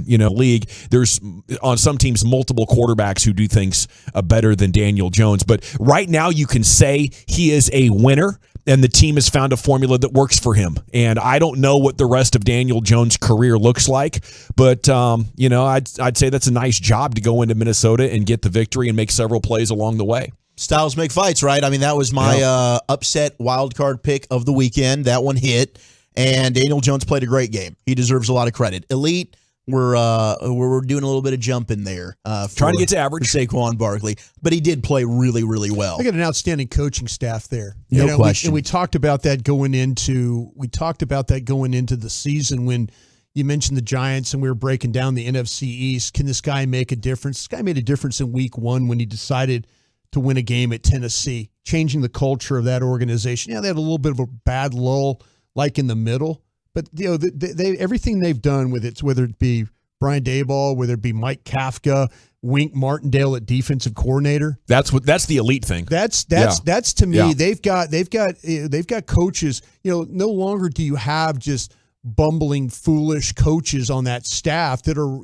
league. There's on some teams multiple quarterbacks who do things better than Daniel Jones. But right now you can say he is a winner, and the team has found a formula that works for him. And I don't know what the rest of Daniel Jones' career looks like, but I'd say that's a nice job to go into Minnesota and get the victory and make several plays along the way. Styles make fights, right? I mean, that was my upset wild card pick of the weekend. That one hit, and Daniel Jones played a great game. He deserves a lot of credit. Elite, we're doing a little bit of jumping there. Trying to get to average. For Saquon Barkley, but he did play really, really well. They got an outstanding coaching staff there. No question. We talked about that going into the season when you mentioned the Giants and we were breaking down the NFC East. Can this guy make a difference? This guy made a difference in week 1 when he decided to win a game at Tennessee, changing the culture of that organization. Yeah, they had a little bit of a bad lull, like in the middle, but they everything they've done with it, whether it be Brian Daboll, whether it be Mike Kafka, Wink Martindale at defensive coordinator. That's the elite thing. That's to me. Yeah. They've got coaches. No longer do you have just bumbling, foolish coaches on that staff that are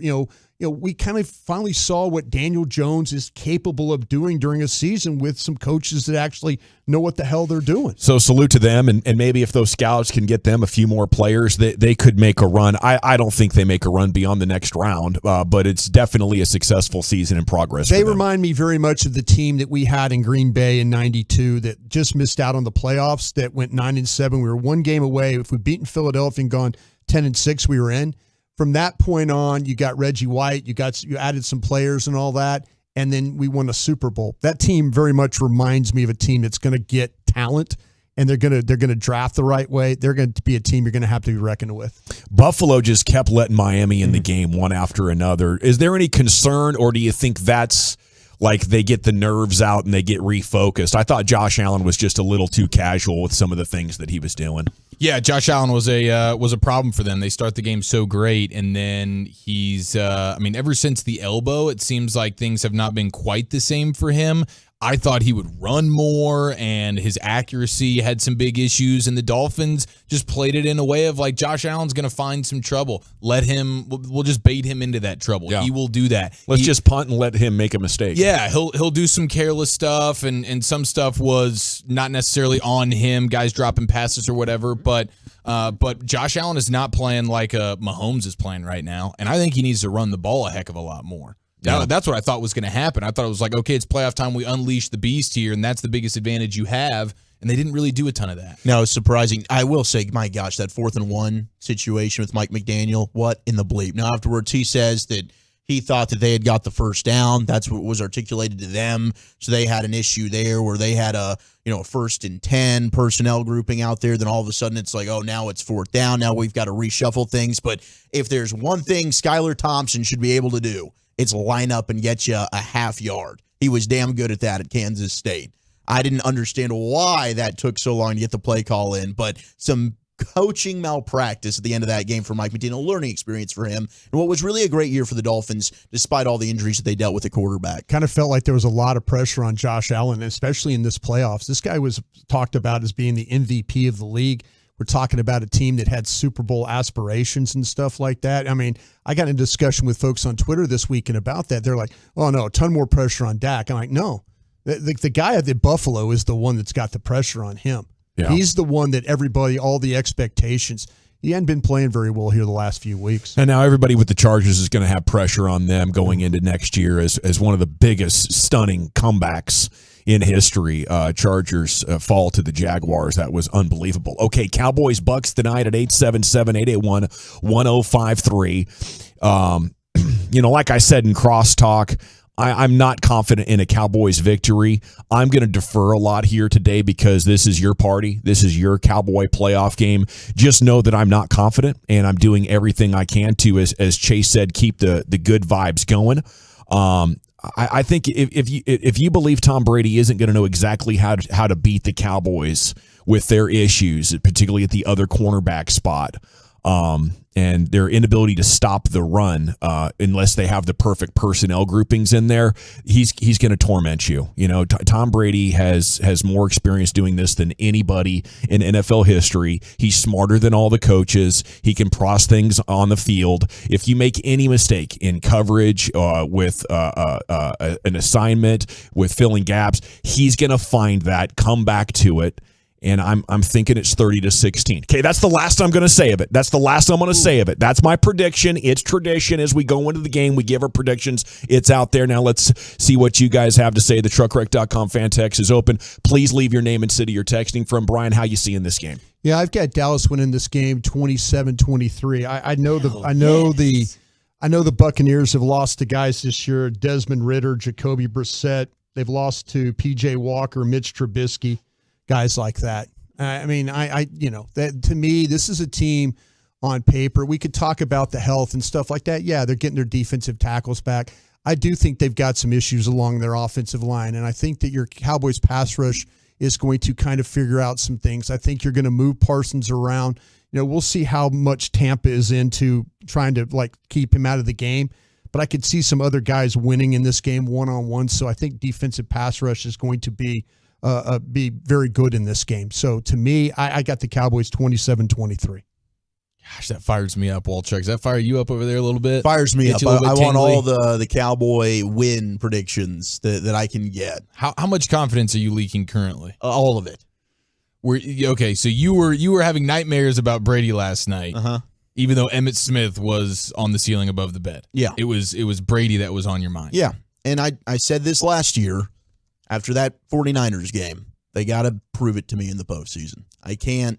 we kind of finally saw what Daniel Jones is capable of doing during a season with some coaches that actually know what the hell they're doing. So salute to them, and maybe if those scouts can get them a few more players, they could make a run. I don't think they make a run beyond the next round, but it's definitely a successful season in progress. They remind me very much of the team that we had in Green Bay in '92 that just missed out on the playoffs, that went 9-7. We were one game away. If we'd beaten Philadelphia and gone 10-6, we were in. From that point on, you got Reggie White, you added some players and all that, and then we won a Super Bowl. That team very much reminds me of a team that's going to get talent, and they're going to draft the right way. They're going to be a team you're going to have to be reckoned with. Buffalo just kept letting Miami in the game one after another. Is there any concern, or do you think that's like they get the nerves out and they get refocused? I thought Josh Allen was just a little too casual with some of the things that he was doing. Yeah, Josh Allen was a problem for them. They start the game so great, and then he's ever since the elbow, it seems like things have not been quite the same for him. I thought he would run more, and his accuracy had some big issues, and the Dolphins just played it in a way of like, Josh Allen's going to find some trouble. We'll just bait him into that trouble. Yeah. He will do that. Let's just punt and let him make a mistake. Yeah, he'll do some careless stuff, and some stuff was not necessarily on him, guys dropping passes or whatever, but Josh Allen is not playing like Mahomes is playing right now, and I think he needs to run the ball a heck of a lot more. Yeah. That's what I thought was going to happen. I thought it was like, okay, it's playoff time. We unleash the beast here, and that's the biggest advantage you have. And they didn't really do a ton of that. No, it's surprising. I will say, my gosh, that 4th and 1 situation with Mike McDaniel, what in the bleep? Now, afterwards, he says that he thought that they had got the first down. That's what was articulated to them. So they had an issue there where they had a 1st and 10 personnel grouping out there. Then all of a sudden it's like, oh, now it's 4th down. Now we've got to reshuffle things. But if there's one thing Skylar Thompson should be able to do, it's line up and get you a half yard. He was damn good at that at Kansas State. I didn't understand why that took so long to get the play call in, but some coaching malpractice at the end of that game for Mike McDaniel, a learning experience for him, and what was really a great year for the Dolphins, despite all the injuries that they dealt with at quarterback. Kind of felt like there was a lot of pressure on Josh Allen, especially in this playoffs. This guy was talked about as being the MVP of the league. We're talking about a team that had Super Bowl aspirations and stuff like that. I mean, I got in a discussion with folks on Twitter this weekend about that. They're like, oh, no, a ton more pressure on Dak. I'm like, no. The guy at the Buffalo is the one that's got the pressure on him. Yeah. He's the one that everybody, all the expectations. He hadn't been playing very well here the last few weeks. And now everybody with the Chargers is going to have pressure on them going into next year as one of the biggest stunning comebacks in history. Chargers fall to the Jaguars. That was unbelievable. Okay, Cowboys Bucks tonight at 877-881-1053. Like I said in crosstalk, I'm not confident in a Cowboys victory. I'm going to defer a lot here today because this is your party. This is your Cowboy playoff game. Just know that I'm not confident, and I'm doing everything I can to, as Chase said, keep the good vibes going. I think if you believe Tom Brady isn't going to know exactly how to beat the Cowboys with their issues, particularly at the other cornerback spot, and their inability to stop the run, unless they have the perfect personnel groupings in there, he's going to torment you. You know, Tom Brady has more experience doing this than anybody in NFL history. He's smarter than all the coaches. He can process things on the field. If you make any mistake in coverage, with an assignment, with filling gaps, he's going to find that, come back to it. And I'm thinking it's 30-16. Okay, that's the last I'm going to say of it. That's the last I'm going to say of it. That's my prediction. It's tradition. As we go into the game, we give our predictions. It's out there. Now let's see what you guys have to say. The truckwreck.com fan text is open. Please leave your name and city you're texting from. Brian, how you seeing this game? Yeah, I've got Dallas winning this game 27-23. I know the Buccaneers have lost to guys this year: Desmond Ridder, Jacoby Brissett. They've lost to P.J. Walker, Mitch Trubisky. Guys like that. I mean, that to me, this is a team on paper. We could talk about the health and stuff like that. Yeah, they're getting their defensive tackles back. I do think they've got some issues along their offensive line, and I think that your Cowboys pass rush is going to kind of figure out some things. I think you're going to move Parsons around. You know, we'll see how much Tampa is into trying to keep him out of the game, but I could see some other guys winning in this game one-on-one. So I think defensive pass rush is going to be very good in this game. So to me, I got the Cowboys 27-23. Gosh, that fires me up, Walchuk. Does that fire you up over there a little bit? Fires me up. I want all the Cowboy win predictions that I can get. How much confidence are you leaking currently? All of it. Okay, so you were having nightmares about Brady last night. Uh-huh. Even though Emmitt Smith was on the ceiling above the bed. Yeah. It was Brady that was on your mind. Yeah. And I said this last year after that 49ers game. They got to prove it to me in the postseason. I can't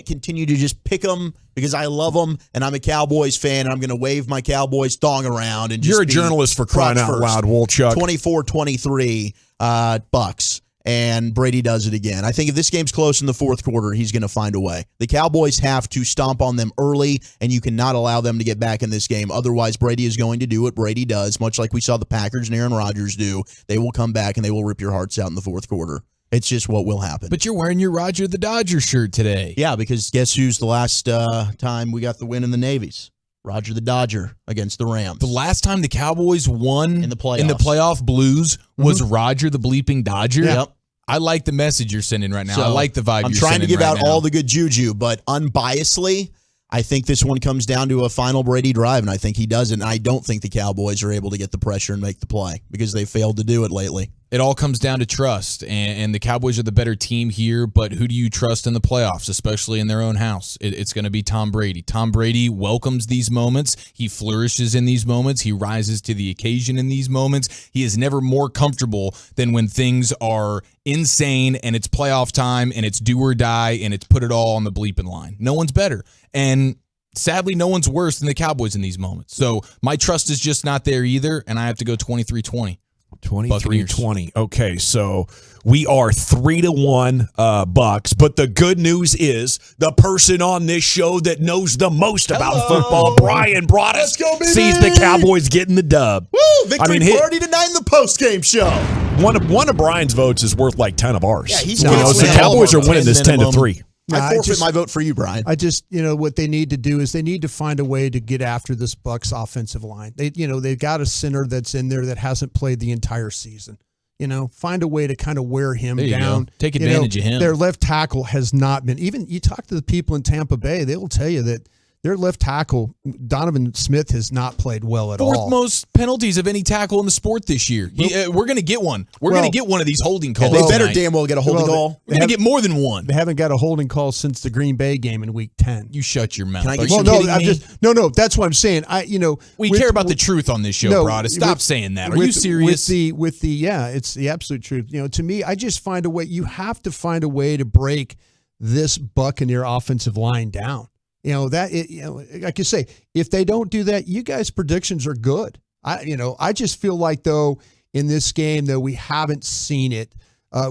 continue to just pick them because I love them and I'm a Cowboys fan and I'm going to wave my Cowboys thong around and just You're a journalist for crying out loud, Wolchuk. 24-23 Bucks. And Brady does it again. I think if this game's close in the fourth quarter, he's going to find a way. The Cowboys have to stomp on them early, and you cannot allow them to get back in this game. Otherwise, Brady is going to do what Brady does, much like we saw the Packers and Aaron Rodgers do. They will come back, and they will rip your hearts out in the fourth quarter. It's just what will happen. But you're wearing your Roger the Dodger shirt today. Yeah, because guess who's the last time we got the win in the Navies? Roger the Dodger against the Rams. The last time the Cowboys won in the playoff blues was Roger the bleeping Dodger. Yep. I like the message you're sending right now. I like the vibe I'm you're trying to sending give right out now. all the good juju, but unbiasedly, I think this one comes down to a final Brady drive, and I think he does it. And I don't think the Cowboys are able to get the pressure and make the play because they failed to do it lately. It all comes down to trust, and the Cowboys are the better team here, but who do you trust in the playoffs, especially in their own house? It's going to be Tom Brady. Tom Brady welcomes these moments. He flourishes in these moments. He rises to the occasion in these moments. He is never more comfortable than when things are insane and it's playoff time and it's do or die and it's put it all on the bleeping line. No one's better. And sadly, no one's worse than the Cowboys in these moments. So my trust is just not there either, and I have to go 23-20. 23-20. Okay, so we are 3-1 Bucks, but the good news is the person on this show that knows the most about football, Brian Broaddus, sees the Cowboys getting the dub. Woo! Victory party tonight in the postgame show. One of Brian's votes is worth like 10 of ours. Yeah, he's so the Cowboys are winning this 10-3. I forfeit my vote for you, Brian. I just, what they need to do is they need to find a way to get after this Bucks offensive line. They've got a center that's in there that hasn't played the entire season. Find a way to kind of wear him down. Take advantage of him. Their left tackle has not been, even you talk to the people in Tampa Bay, they will tell you that their left tackle, Donovan Smith, has not played well at all. Fourth most penalties of any tackle in the sport this year. We're going to get one. We're going to get one of these holding calls. They better damn well get a holding call. We're going to get more than one. They haven't got a holding call since the Green Bay game in Week 10. You shut your mouth. No, that's what I'm saying. We care about the truth on this show, Broaddus. Stop saying that. Are you serious? It's the absolute truth. To me, I just find a way. You have to find a way to break this Buccaneer offensive line down. Like you say, if they don't do that, you guys' predictions are good. I just feel like though in this game though we haven't seen it.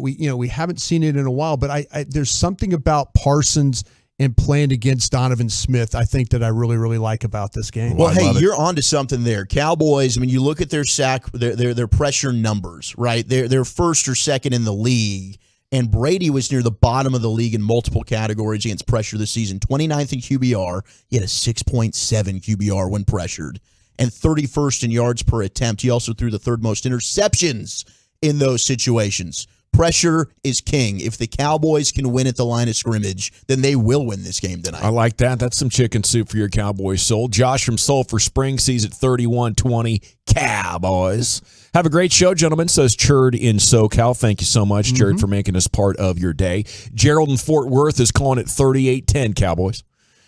We haven't seen it in a while. But there's something about Parsons and playing against Donovan Smith, I think that I really, really like about this game. Well, hey, you're onto something there. Cowboys, you look at their sack, their pressure numbers, right? They're first or second in the league And Brady was near the bottom of the league in multiple categories against pressure this season. 29th in QBR. He had a 6.7 QBR when pressured. And 31st in yards per attempt. He also threw the third most interceptions in those situations. Pressure is king. If the Cowboys can win at the line of scrimmage, then they will win this game tonight. I like that. That's some chicken soup for your Cowboys soul. Josh from Sulphur Springs sees it 31-20 Cowboys. Have a great show, gentlemen, says Cherd in SoCal. Thank you so much, Cherd, for making us part of your day. Gerald in Fort Worth is calling it 38-10 Cowboys.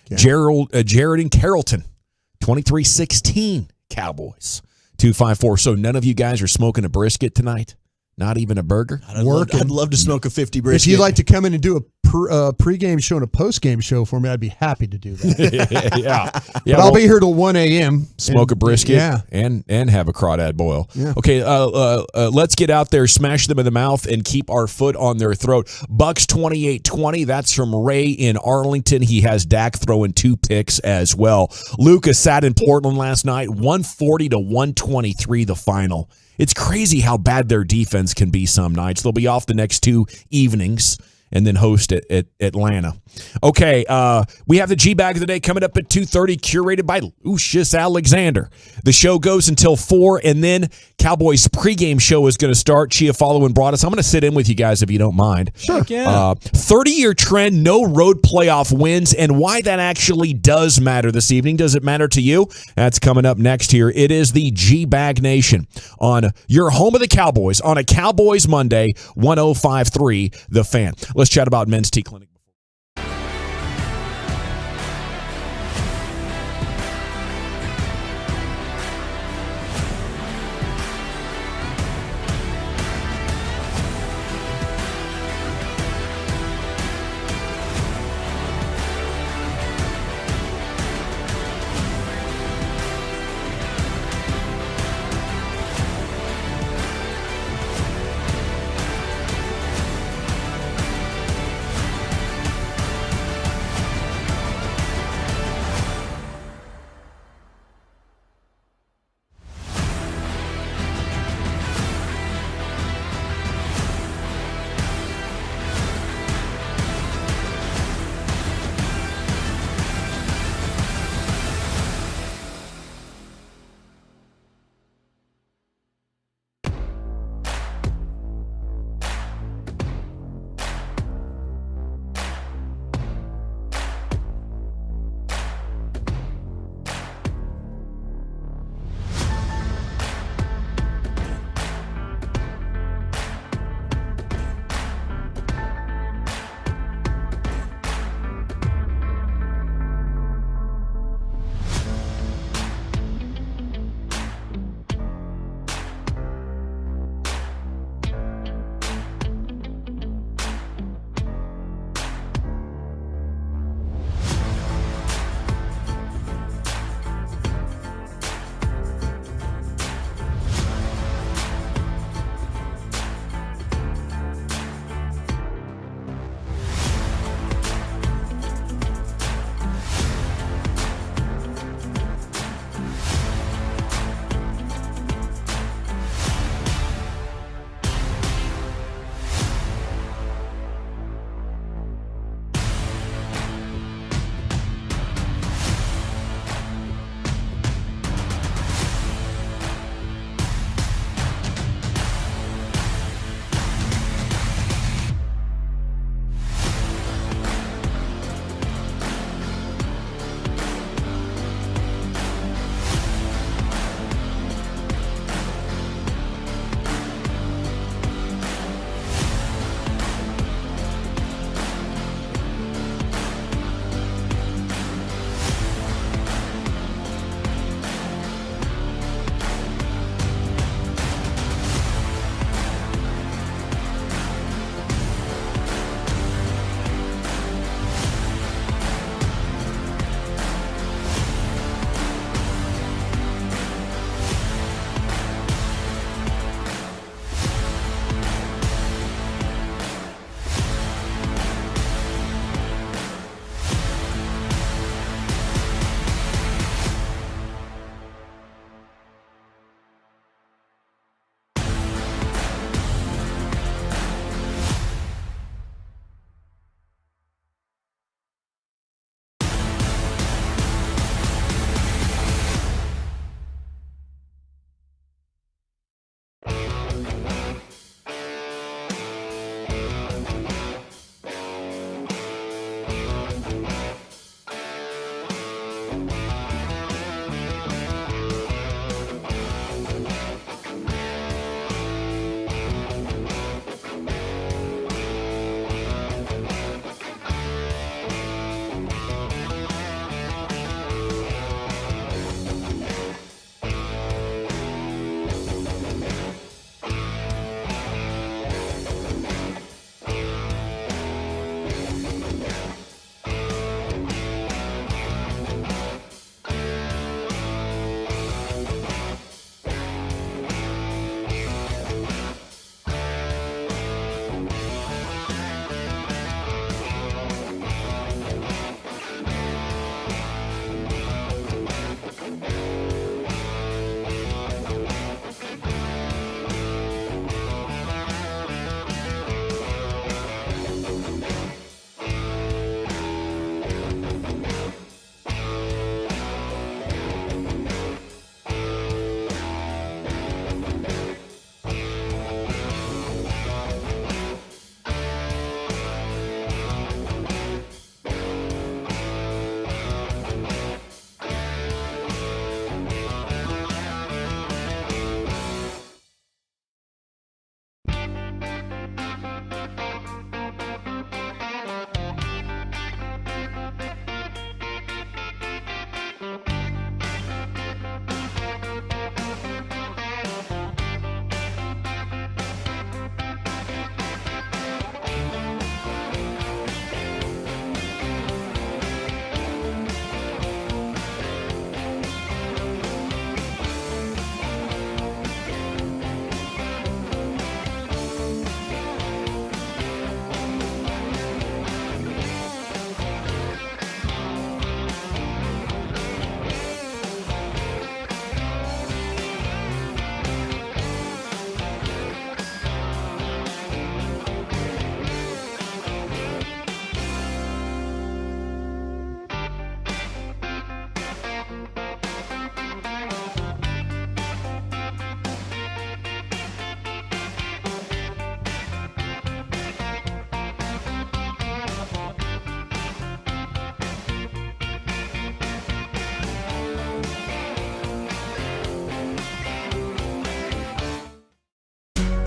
Okay. Jared in Carrollton, 23-16 Cowboys. 254. So none of you guys are smoking a brisket tonight? Not even a burger? I'd love to smoke a 50 brisket. If you'd like to come in and do a pregame show and a postgame show for me, I'd be happy to do that. yeah. But I'll be here till 1 a.m. Smoke a brisket and have a crawdad boil. Yeah. Okay, let's get out there, smash them in the mouth, and keep our foot on their throat. Bucks 28-20. That's from Ray in Arlington. He has Dak throwing 2 picks as well. Lucas sat in Portland last night, 140-123 the final. It's crazy how bad their defense can be some nights. They'll be off the next 2 evenings and then host it at Atlanta. Okay, we have the G-Bag of the day coming up at 2:30, curated by Lucius Alexander. The show goes until 4, and then Cowboys pregame show is going to start. Chiafalo and Broadus. I'm going to sit in with you guys if you don't mind. Sure. 30-year trend, no road playoff wins, and why that actually does matter this evening. Does it matter to you? That's coming up next here. It is the G-Bag Nation on your home of the Cowboys on a Cowboys Monday, 105.3 The Fan. Let's chat about Men's T Clinic.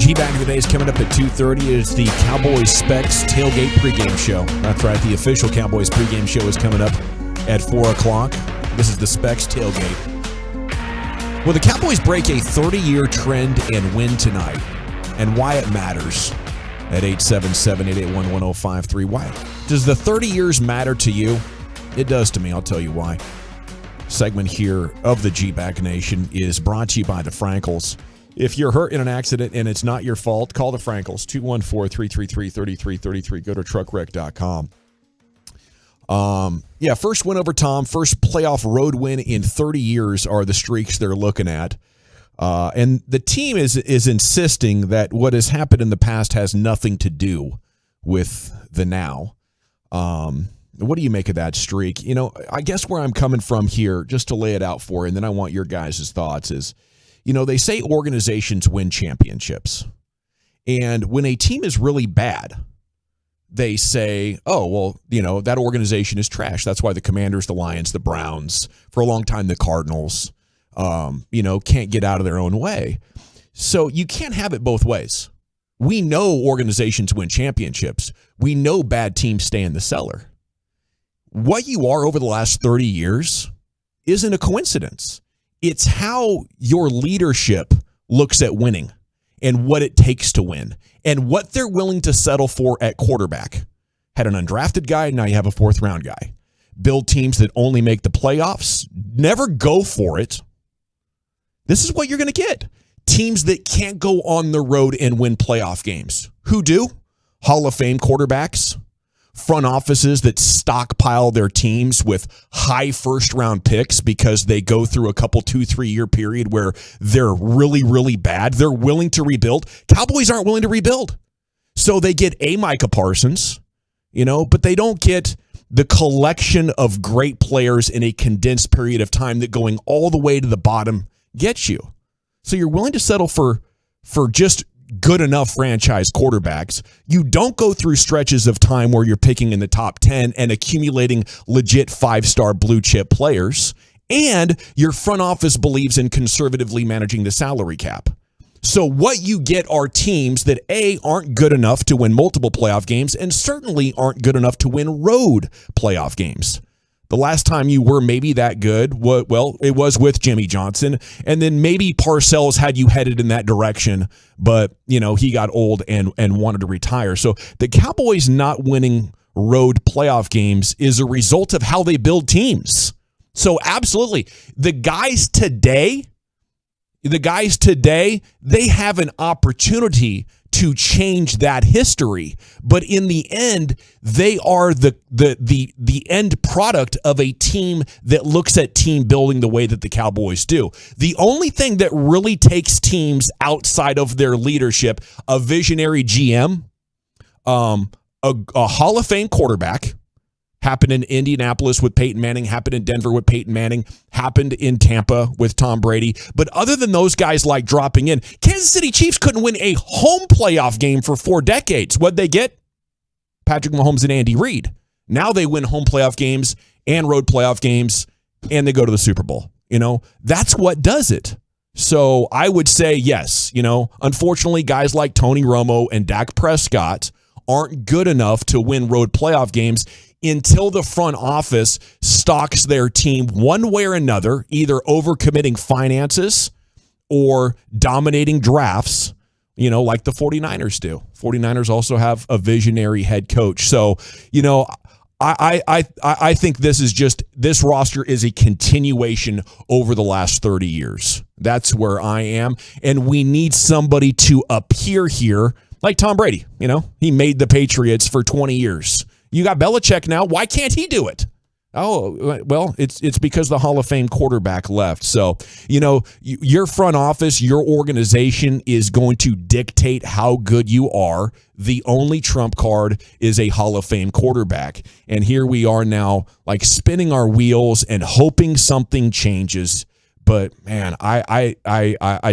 G-Bag of the Day is coming up at 2:30. It's the Cowboys Specs Tailgate pregame show. That's right, the official Cowboys pregame show is coming up at 4 o'clock. This is the Specs Tailgate. Will the Cowboys break a 30-year trend and win tonight? And why it matters at 877-881-1053. Why? Does the 30 years matter to you? It does to me. I'll tell you why. Segment here of the G-Bag Nation is brought to you by the Frankels. If you're hurt in an accident and it's not your fault, call the Frankels, 214-333-3333. Go to truckwreck.com. First win over Tom, first playoff road win in 30 years are the streaks they're looking at. And the team is insisting that what has happened in the past has nothing to do with the now. What do you make of that streak? You know, I guess where I'm coming from here, just to lay it out for you, and then I want your guys' thoughts, is, you know, they say organizations win championships. And when a team is really bad, they say, oh, well, you know, that organization is trash. That's why the Commanders, the Lions, the Browns, for a long time the Cardinals, can't get out of their own way. So you can't have it both ways. We know organizations win championships. We know bad teams stay in the cellar. What you are over the last 30 years isn't a coincidence. It's how your leadership looks at winning and what it takes to win and what they're willing to settle for at quarterback. Had an undrafted guy, now you have a fourth-round guy. Build teams that only make the playoffs. Never go for it. This is what you're going to get. Teams that can't go on the road and win playoff games. Who do? Hall of Fame quarterbacks. Front offices that stockpile their teams with high first-round picks because they go through a couple 2-3 year period where they're really, really bad. They're willing to rebuild. Cowboys aren't willing to rebuild. So they get a Micah Parsons, but they don't get the collection of great players in a condensed period of time that going all the way to the bottom gets you. So you're willing to settle for just good enough franchise quarterbacks. You don't go through stretches of time where you're picking in the top 10 and accumulating legit 5-star blue chip players. And your front office believes in conservatively managing the salary cap. So what you get are teams that A, aren't good enough to win multiple playoff games and certainly aren't good enough to win road playoff games. The last time you were maybe that good, well, it was with Jimmy Johnson, and then maybe Parcells had you headed in that direction, but, he got old and wanted to retire. So the Cowboys not winning road playoff games is a result of how they build teams. So absolutely, the guys today, they have an opportunity to change that history, but in the end, they are the end product of a team that looks at team building the way that the Cowboys do. The only thing that really takes teams outside of their leadership, a visionary GM, a Hall of Fame quarterback, happened in Indianapolis with Peyton Manning, happened in Denver with Peyton Manning, happened in Tampa with Tom Brady. But other than those guys like dropping in, Kansas City Chiefs couldn't win a home playoff game for 4 decades. What'd they get? Patrick Mahomes and Andy Reid. Now they win home playoff games and road playoff games, and they go to the Super Bowl. That's what does it. So I would say yes. Unfortunately, guys like Tony Romo and Dak Prescott aren't good enough to win road playoff games until the front office stocks their team one way or another, either overcommitting finances or dominating drafts, like the 49ers do. 49ers also have a visionary head coach. So, I think this roster is a continuation over the last 30 years. That's where I am. And we need somebody to appear here like Tom Brady. He made the Patriots for 20 years. You got Belichick now. Why can't he do it? Oh, well, it's because the Hall of Fame quarterback left. So, your front office, your organization is going to dictate how good you are. The only trump card is a Hall of Fame quarterback. And here we are now, like spinning our wheels and hoping something changes. But man, I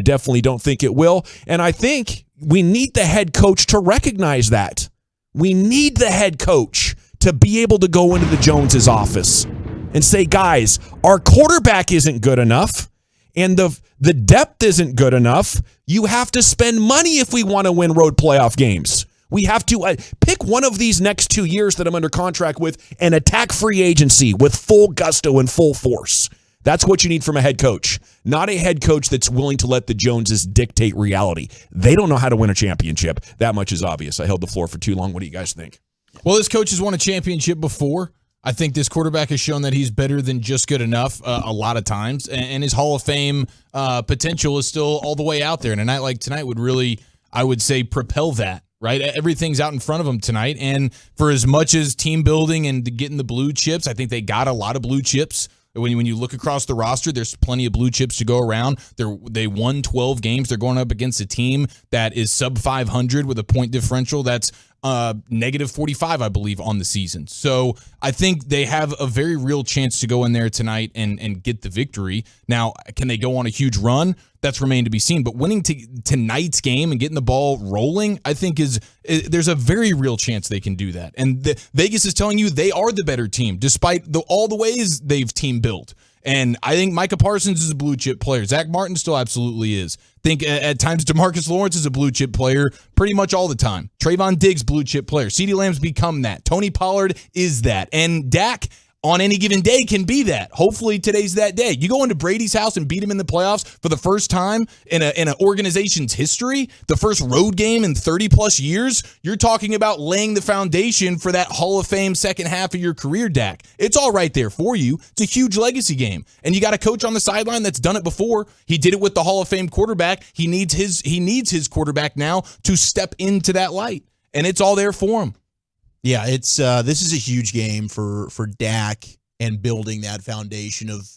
definitely don't think it will. And I think we need the head coach to recognize that. We need the head coach to be able to go into the Joneses' office and say, guys, our quarterback isn't good enough, and the The depth isn't good enough. You have to spend money if we want to win road playoff games. We have to pick one of these next 2 years that I'm under contract with and attack free agency with full gusto and full force. That's what you need from a head coach, not a head coach that's willing to let the Joneses dictate reality. They don't know how to win a championship. That much is obvious. I held the floor for too long. What do you guys think? Well, this coach has won a championship before. I think this quarterback has shown that he's better than just good enough a lot of times, and his Hall of Fame potential is still all the way out there. And a night like tonight would really, I would say, propel that. Right, everything's out in front of them tonight, and for as much as team building and getting the blue chips, I think they got a lot of blue chips. When you look across the roster, there's plenty of blue chips to go around. They won 12 games. They're going up against a team that is sub 500 with a point differential that's negative 45, I believe, on the season. So I think they have a very real chance to go in there tonight and get the victory. Now, can they go on a huge run? That's remained to be seen. But winning tonight's game and getting the ball rolling, I think there's a very real chance they can do that. And Vegas is telling you they are the better team, despite all the ways they've team built. And I think Micah Parsons is a blue chip player. Zach Martin still absolutely is. Think at times DeMarcus Lawrence is a blue chip player pretty much all the time. Trayvon Diggs, blue chip player. CeeDee Lamb's become that. Tony Pollard is that. And Dak, on any given day, can be that. Hopefully today's that day. You go into Brady's house and beat him in the playoffs for the first time in an organization's history, the first road game in 30 plus years. You're talking about laying the foundation for that Hall of Fame second half of your career, Dak. It's all right there for you. It's a huge legacy game. And you got a coach on the sideline that's done it before. He did it with the Hall of Fame quarterback. He needs his quarterback now to step into that light. And it's all there for him. Yeah, it's this is a huge game for Dak and building that foundation of,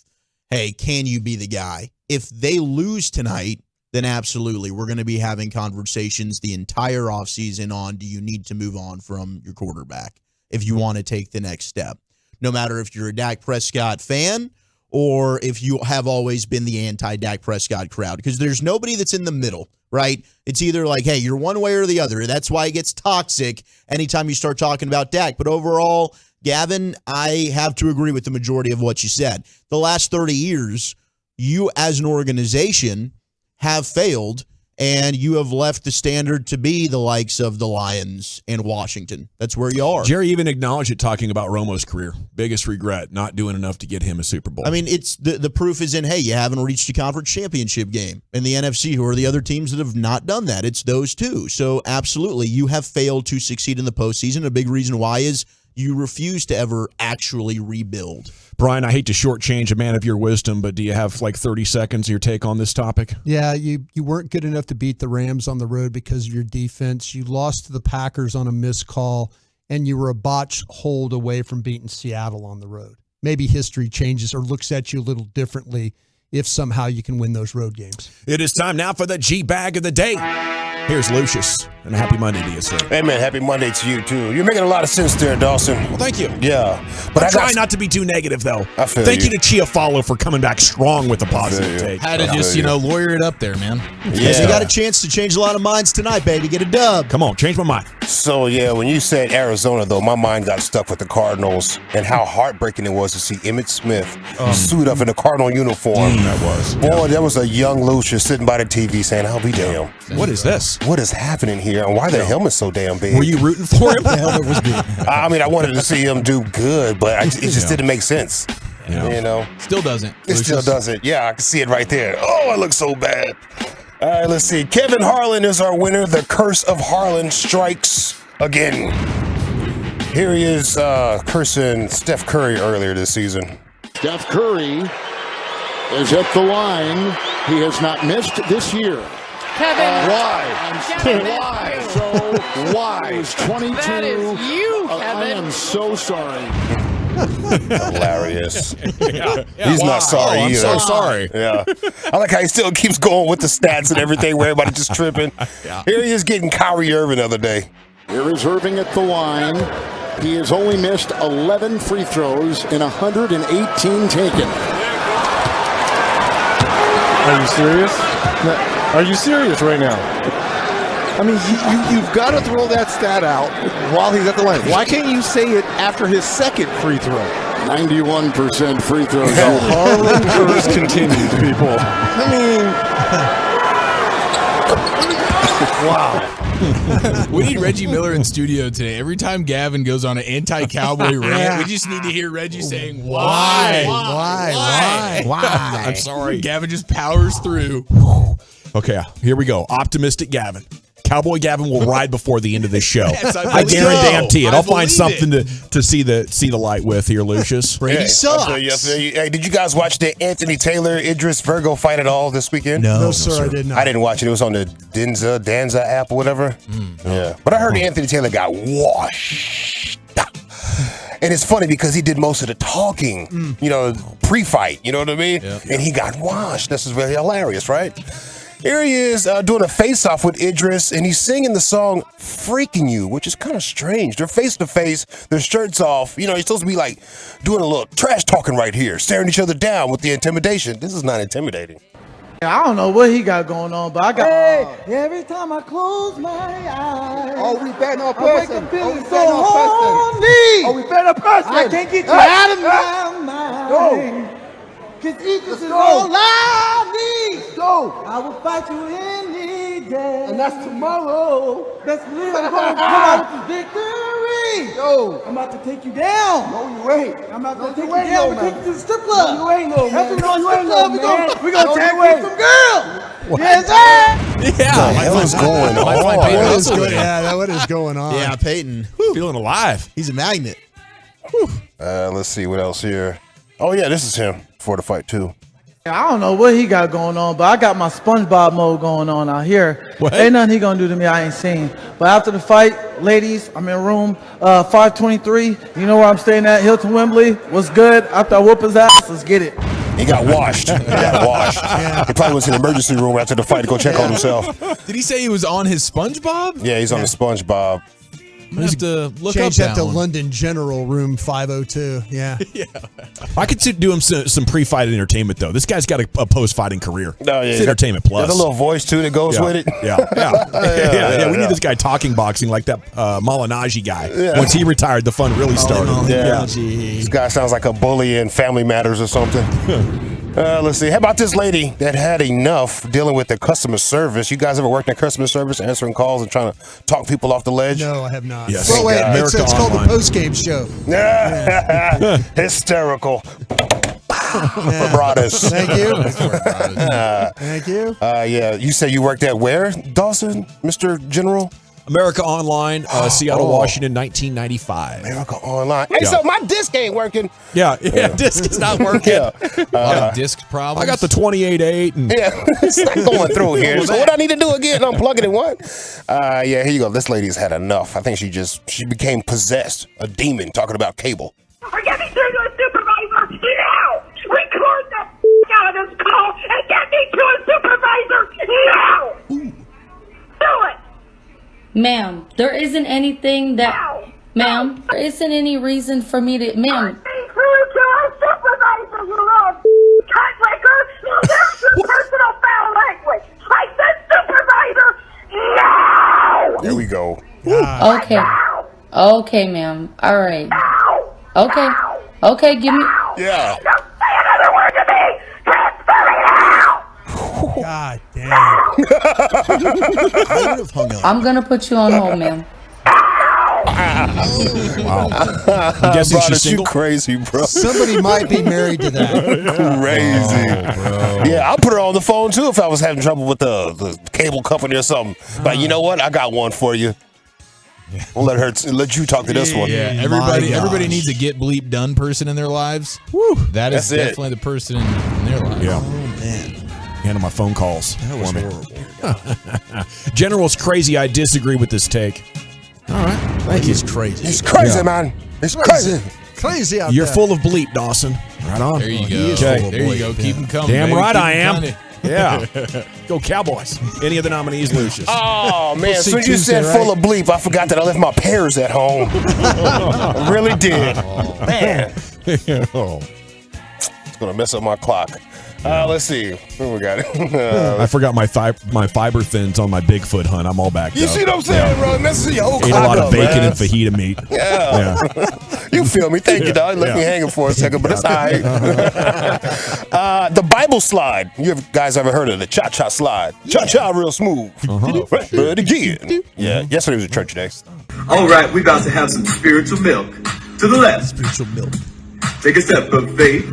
hey, can you be the guy? If they lose tonight, then absolutely, we're going to be having conversations the entire offseason on, do you need to move on from your quarterback if you want to take the next step? No matter if you're a Dak Prescott fan or if you have always been the anti-Dak Prescott crowd, because there's nobody that's in the middle. Right? It's either like, hey, you're one way or the other. That's why it gets toxic anytime you start talking about Dak. But overall, Gavin, I have to agree with the majority of what you said. The last 30 years, you as an organization have failed, and you have left the standard to be the likes of the Lions and Washington. That's where you are. Jerry even acknowledged it talking about Romo's career. Biggest regret, not doing enough to get him a Super Bowl. I mean, it's the proof is in, hey, you haven't reached a conference championship game in the NFC. Who are the other teams that have not done that? It's those two. So absolutely, you have failed to succeed in the postseason. A big reason why is you refuse to ever actually rebuild. Brian, I hate to shortchange a man of your wisdom, but do you have like 30 seconds, your take on this topic? Yeah, you weren't good enough to beat the Rams on the road because of your defense. You lost to the Packers on a missed call, and you were a botched hold away from beating Seattle on the road. Maybe history changes or looks at you a little differently if somehow you can win those road games. It is time now for the G-Bag of the Day. Here's Lucius, and a happy Monday to you, sir. Hey, man, happy Monday to you, too. You're making a lot of sense there, Dawson. Well, thank you. Yeah. But I try not to be too negative, though. I feel Thank you you to Chiafalo for coming back strong with a positive take. Had to just, lawyer it up there, man. Because you got a chance to change a lot of minds tonight, baby. Get a dub. Come on, change my mind. So, yeah, when you said Arizona, though, my mind got stuck with the Cardinals and how heartbreaking it was to see Emmitt Smith suit up in a Cardinal uniform. That was. Boy, there was a young Lucius sitting by the TV saying, I'll be damned. What is this? What is happening here, and why the helmet so damn big? Were you rooting for him? The helmet was big. I mean, I wanted to see him do good, but it just didn't make sense. Yeah. You know? Still doesn't. It still doesn't. Yeah, I can see it right there. Oh, I look so bad. All right, let's see. Kevin Harlan is our winner. The curse of Harlan strikes again. Here he is cursing Steph Curry earlier this season. Steph Curry is at the line. He has not missed this year. Kevin. Why? So why? He's 22. That is you, Kevin. I am so sorry. Hilarious. Yeah. He's not sorry I'm either. so sorry. Yeah. I like how he still keeps going with the stats and everything where everybody just tripping. Yeah. Here he is getting Kyrie Irving the other day. Here is Irving at the line. He has only missed 11 free throws in 118 taken. Are you serious? Are you serious right now? I mean, you've got to throw that stat out while he's at the line. Why can't you say it after his second free throw? 91% free throws. The Harlan curse continues, people. I mean, Wow. We need Reggie Miller in studio today. Every time Gavin goes on an anti-cowboy rant, we just need to hear Reggie saying, why? I'm sorry. Gavin just powers through. Okay, here we go. Optimistic Gavin. Cowboy Gavin will ride before the end of this show. Yes, I guarantee it. I'll find believe something to see the light with here, Lucius. Brady sucks. Hey, did you guys watch the Anthony Taylor Idris Virgo fight at all this weekend? No, sir, I did not. I didn't watch it. It was on the Danza app or whatever. Yeah, but I heard Anthony Taylor got washed. And it's funny because he did most of the talking, pre-fight. You know what I mean? Yep. And he got washed. This is really hilarious, right? Here he is doing a face-off with Idris, and he's singing the song "Freaking You," which is kind of strange. They're face-to-face, their shirts off. He's supposed to be like doing a little trash talking right here, staring each other down with the intimidation. This is not intimidating. I don't know what he got going on, but I got. Every time I close my eyes. Oh, we bet no I wake person. up feeling so horny. Oh, we bet a person. I can't get you out of my mind. Cause Idris is all I need. Go. I will fight you any day. And that's tomorrow. Best believe I'm gonna come out with victory. Yo. I'm about to take you down. No, you ain't. I'm about to No, take you you ain't, down. no, We're man. taking you to the strip club. No, you ain't, no, man. After we go to the No, strip you club, ain't, we're no, gonna man. tag No, you team some girls. Yes, sir. Yeah. What the hell is going Might find on? Peyton What is Russell going? there. Yeah, what is going on? Yeah, Peyton. Feeling alive. He's a magnet. Let's see what else here. Oh yeah, this is him for the fight too. I don't know what he got going on, but I got my SpongeBob mode going on out here. What? Ain't nothing he gonna do to me I ain't seen. But after the fight, ladies, I'm in room 523. You know where I'm staying at? Hilton Wembley. What's good? After I whoop his ass, let's get it. He got washed. He got washed. He probably went to the emergency room after the fight to go check on himself. Did he say he was on his SpongeBob? Yeah, he's on the SpongeBob. I'm gonna have to look Change up that to one. London General Room 502. Yeah. I could do him some pre-fight entertainment though. This guy's got a post-fighting career. Oh, yeah. It's Entertainment Plus. There's a little voice too that goes yeah. with it. Yeah. We yeah. need this guy talking boxing like that Malinaji guy. Once he retired, the fun really started. This guy sounds like a bully in Family Matters or something. Let's see. How about this lady that had enough dealing with the customer service? You guys ever worked in customer service, answering calls and trying to talk people off the ledge? No, I have not. Yes. Well, wait, America it's called the Online. post-game show. Hysterical. Vibratus. Thank you. Thank you. Yeah. You say you worked at where, Dawson, Mr. General? America Online, Seattle, Washington, 1995. America Online. Hey, so my disc ain't working. Yeah, disc is not working. Yeah. A lot of disc problems. I got the 28.8 and Yeah, it's not going through here. So what I need to do again? Unplug it in what? Yeah, here you go. This lady's had enough. I think she became possessed. A demon talking about cable. Get me through to a supervisor now! Record the out of this call and get me to a supervisor now! Do it! Ma'am, there isn't anything that... Ma'am, there isn't any reason for me to... Ma'am... Get me through to a supervisor, you little cut-licker! There's some personal foul language! I said supervisor now! There we go. Okay. Okay, ma'am. All right. Okay. Okay, give me... Yeah. Don't say another word to me! Transfer me now! God damn. I would have hung up. I'm gonna put you on hold, ma'am. wow. I'm guessing she's You single. crazy, bro. Somebody might be married to that. Crazy. Yeah, I'll put her on the phone too if I was having trouble with the cable company or something. But you know what? I got one for you. We'll let you talk to this one. Yeah, everybody needs a get bleep done person in their lives. Woo, that is That's it. definitely the person in their lives. Yeah. Oh, man. Handle my phone calls. That was horrible. General's crazy. I disagree with this take. All right. Thank you. He's crazy. It's crazy, Yeah. man. It's crazy. Crazy out You're there. full of bleep, Dawson. Right on. There you go. he is Okay. full of There you bleep, go. yeah. Keep them coming. Damn baby. right Keep I 'em am. coming. Yeah. Go Cowboys. Any of the nominees, Lucius? Oh, man. As see soon as you Tuesday, said right? full of bleep, I forgot that I left my pears at home. I really did. Man. Oh. It's going to mess up my clock. Let's see. What we got? I forgot my fiber thins on my Bigfoot hunt. I'm all back. You see what I'm saying, bro? Let's see your whole Ate a lot of bacon man. and fajita meat. Yeah. You feel me? Thank you, dog. Left me hanging for a second, but it's all right. The Bible slide. You guys ever heard of the cha-cha slide? Cha-cha real smooth. But again. Yeah. Yesterday was a church day. All right, we about to have some spiritual milk. To the left. Spiritual milk. Take a step of faith.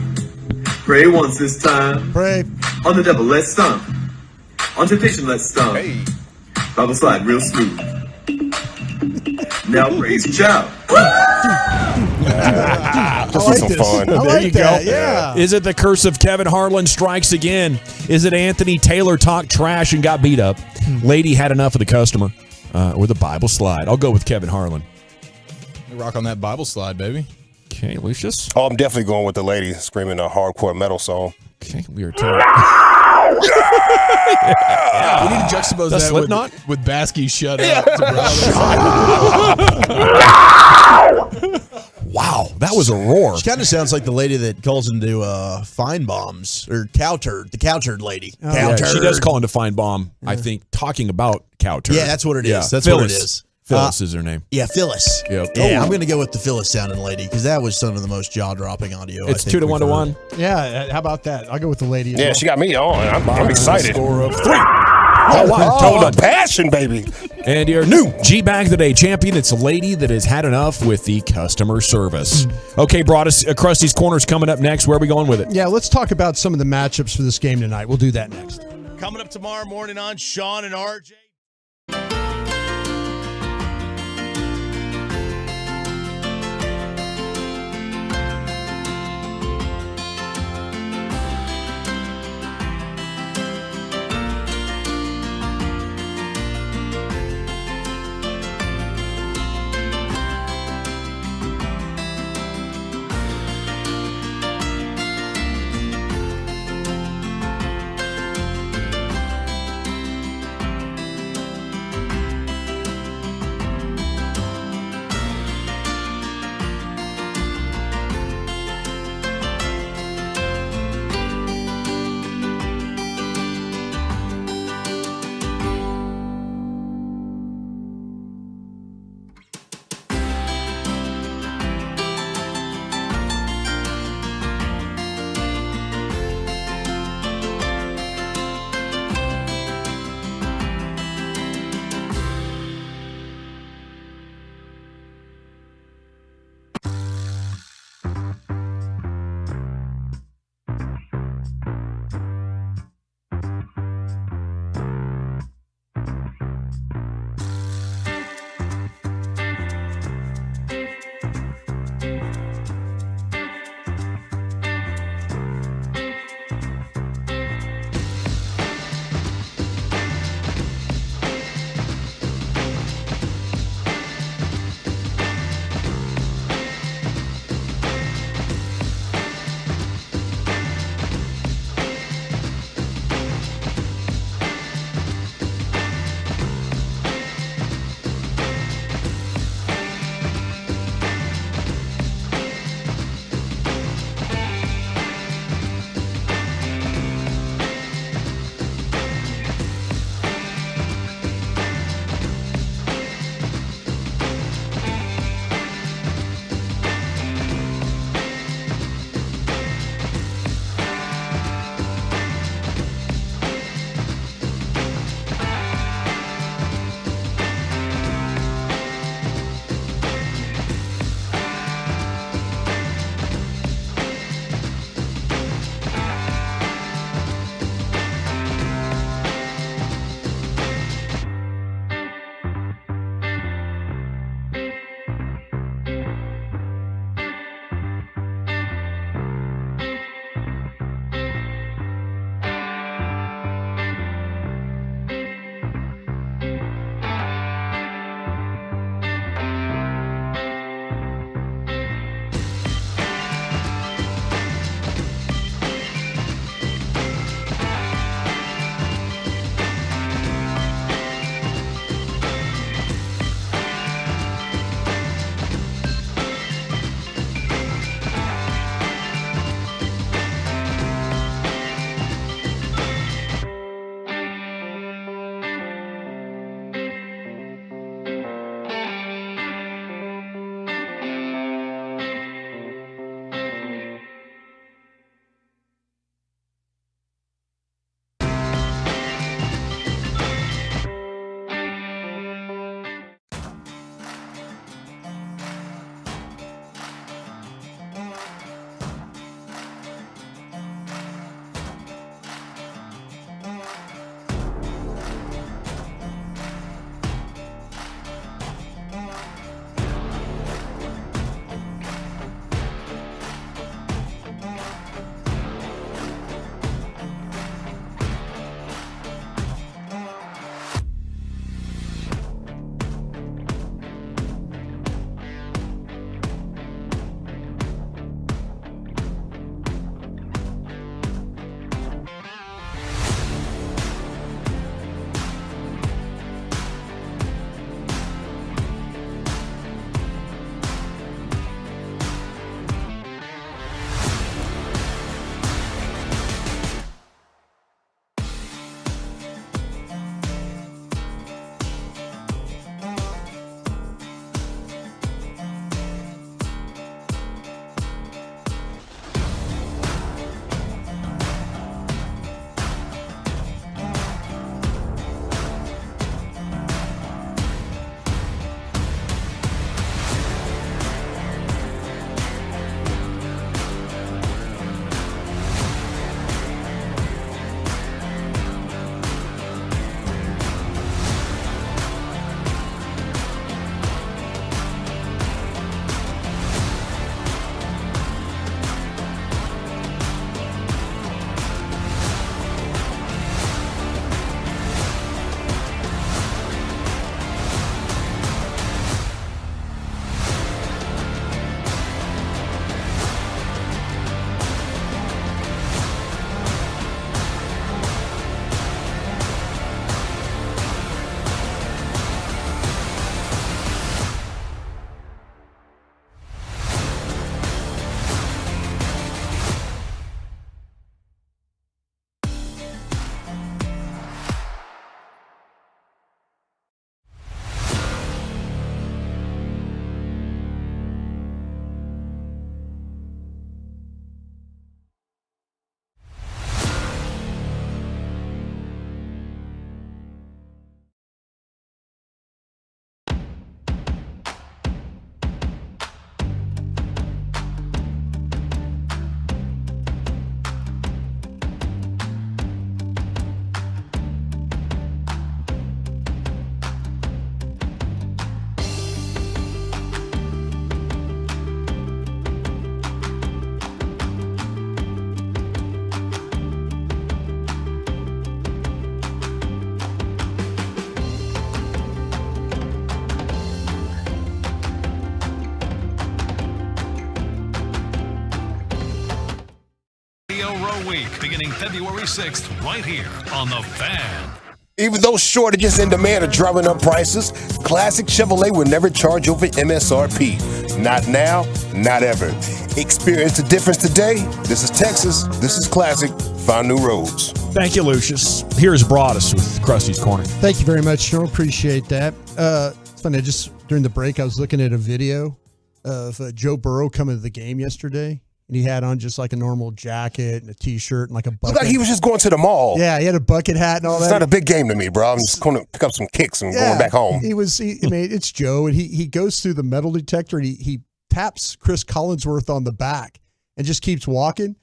Pray once this time. Pray. On the devil, let's stomp. On temptation, let's stomp. Hey. Bible slide real smooth. Now praise your child. Just for some fun. There you go. Yeah. Is it the curse of Kevin Harlan strikes again? Is it Anthony Taylor talked trash and got beat up? Lady had enough of the customer. Or the Bible slide. I'll go with Kevin Harlan. Rock on that Bible slide, baby. Okay, Lucius. Oh, I'm definitely going with the lady screaming a hardcore metal song. Okay, we are told. We need to juxtapose The that Slipknot? with Baskey shut up. Wow, that was a roar. She kind of sounds like the lady that calls into Fine Bombs or Cow Turd, the Cow Turd lady. Cow Yeah, Turd. she does call into Fine Bomb, I think, talking about cow turd. Yeah, that's what it is. Yeah. That's Phyllis. what it is. Phyllis is her name. Yeah, Phyllis. Yep. Yeah, I'm going to go with the Phyllis sounding lady because that was some of the most jaw-dropping audio. It's I think 2 to 1 to we've 1. heard. Yeah, how about that? I'll go with the lady. as Yeah, well. she got me on. I'm excited. Score of 3. Oh, the passion, baby. And your new G-Bag of the Day champion, it's a lady that has had enough with the customer service. Okay, brought us Krusty's Corner's coming up next. Where are we going with it? Yeah, let's talk about some of the matchups for this game tonight. We'll do that next. Coming up tomorrow morning on Sean and RJ. your week beginning February 6th right here on The Fan. Even though shortages and demand are driving up prices, Classic Chevrolet will never charge over MSRP. Not now, not ever. Experience the difference today. This is Texas. This is Classic. Find new roads. Thank you, Lucius. Here's Broadus with Krusty's Corner. Thank you very much, Sean. Appreciate that. It's funny. Just during the break, I was looking at a video of Joe Burrow coming to the game yesterday. And he had on just like a normal jacket and a T-shirt and like a bucket. Looked like he was just going to the mall. Yeah, he had a bucket hat and all that. It's not a big game to me, bro. I'm just going to pick up some kicks and going back home. I mean, it's Joe, and he goes through the metal detector, and he taps Chris Collinsworth on the back and just keeps walking.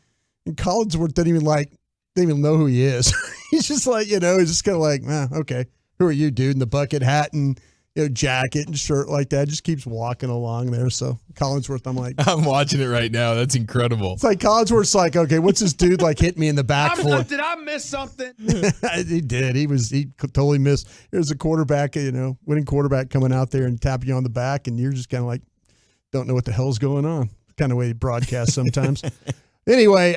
And Collinsworth doesn't even know who he is. He's just like, he's just kind of like, okay, who are you, dude? And the bucket hat and jacket and shirt like that, just keeps walking along there. So Collinsworth, I'm watching it right now. That's incredible. It's like Collinsworth's like, okay, what's this dude like hit me in the back for? Did I miss something? He did. He totally missed. There's a quarterback, winning quarterback coming out there and tapping you on the back, and you're just kind of like, don't know what the hell's going on. Kind of way to broadcast sometimes. Anyway,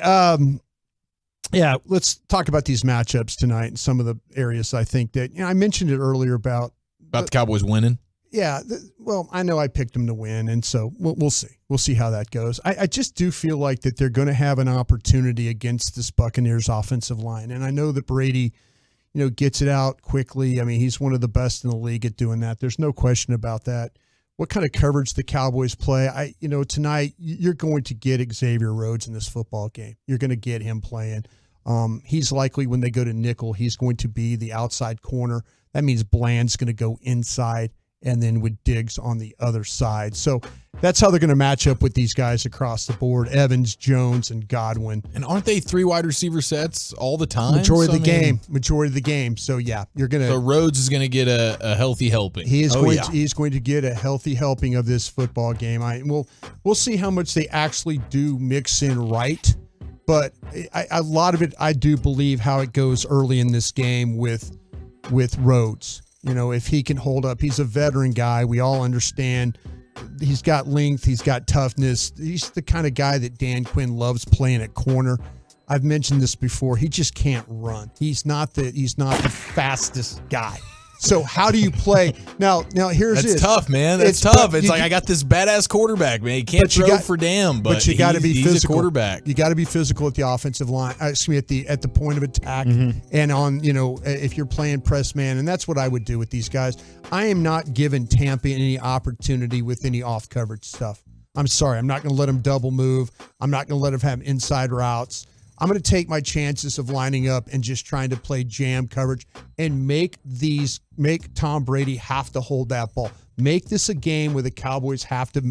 let's talk about these matchups tonight and some of the areas I think that I mentioned it earlier about the Cowboys winning. Yeah, well, I know I picked them to win, and so we'll see. We'll see how that goes. I just do feel like that they're going to have an opportunity against this Buccaneers offensive line, and I know that Brady, gets it out quickly. I mean, he's one of the best in the league at doing that. There's no question about that. What kind of coverage the Cowboys play? Tonight you're going to get Xavier Rhodes in this football game. You're going to get him playing. He's likely, when they go to nickel, he's going to be the outside corner. That means Bland's going to go inside, and then with Diggs on the other side. So that's how they're going to match up with these guys across the board: Evans, Jones, and Godwin. And aren't they 3 wide receiver sets all the time? Majority of the game. So yeah, you're going to. So Rhodes is going to get a healthy helping. He's going to get a healthy helping of this football game. We'll see how much they actually do mix in right. But a lot of it, I do believe how it goes early in this game with Rhodes. If he can hold up, he's a veteran guy. We all understand. He's got length. He's got toughness. He's the kind of guy that Dan Quinn loves playing at corner. I've mentioned this before. He just can't run. He's not the fastest guy. So how do you play? Now here's That's tough, man. That's tough. It's like I got this badass quarterback, man. He can't throw for damn, but you got to be physical. He's a quarterback. You got to be physical at the offensive line. At the point of attack, and on if you're playing press man, and that's what I would do with these guys. I am not giving Tampa any opportunity with any off coverage stuff. I'm sorry. I'm not going to let them double move. I'm not going to let them have inside routes. I'm going to take my chances of lining up and just trying to play jam coverage and make Tom Brady have to hold that ball. Make this a game where the Cowboys have to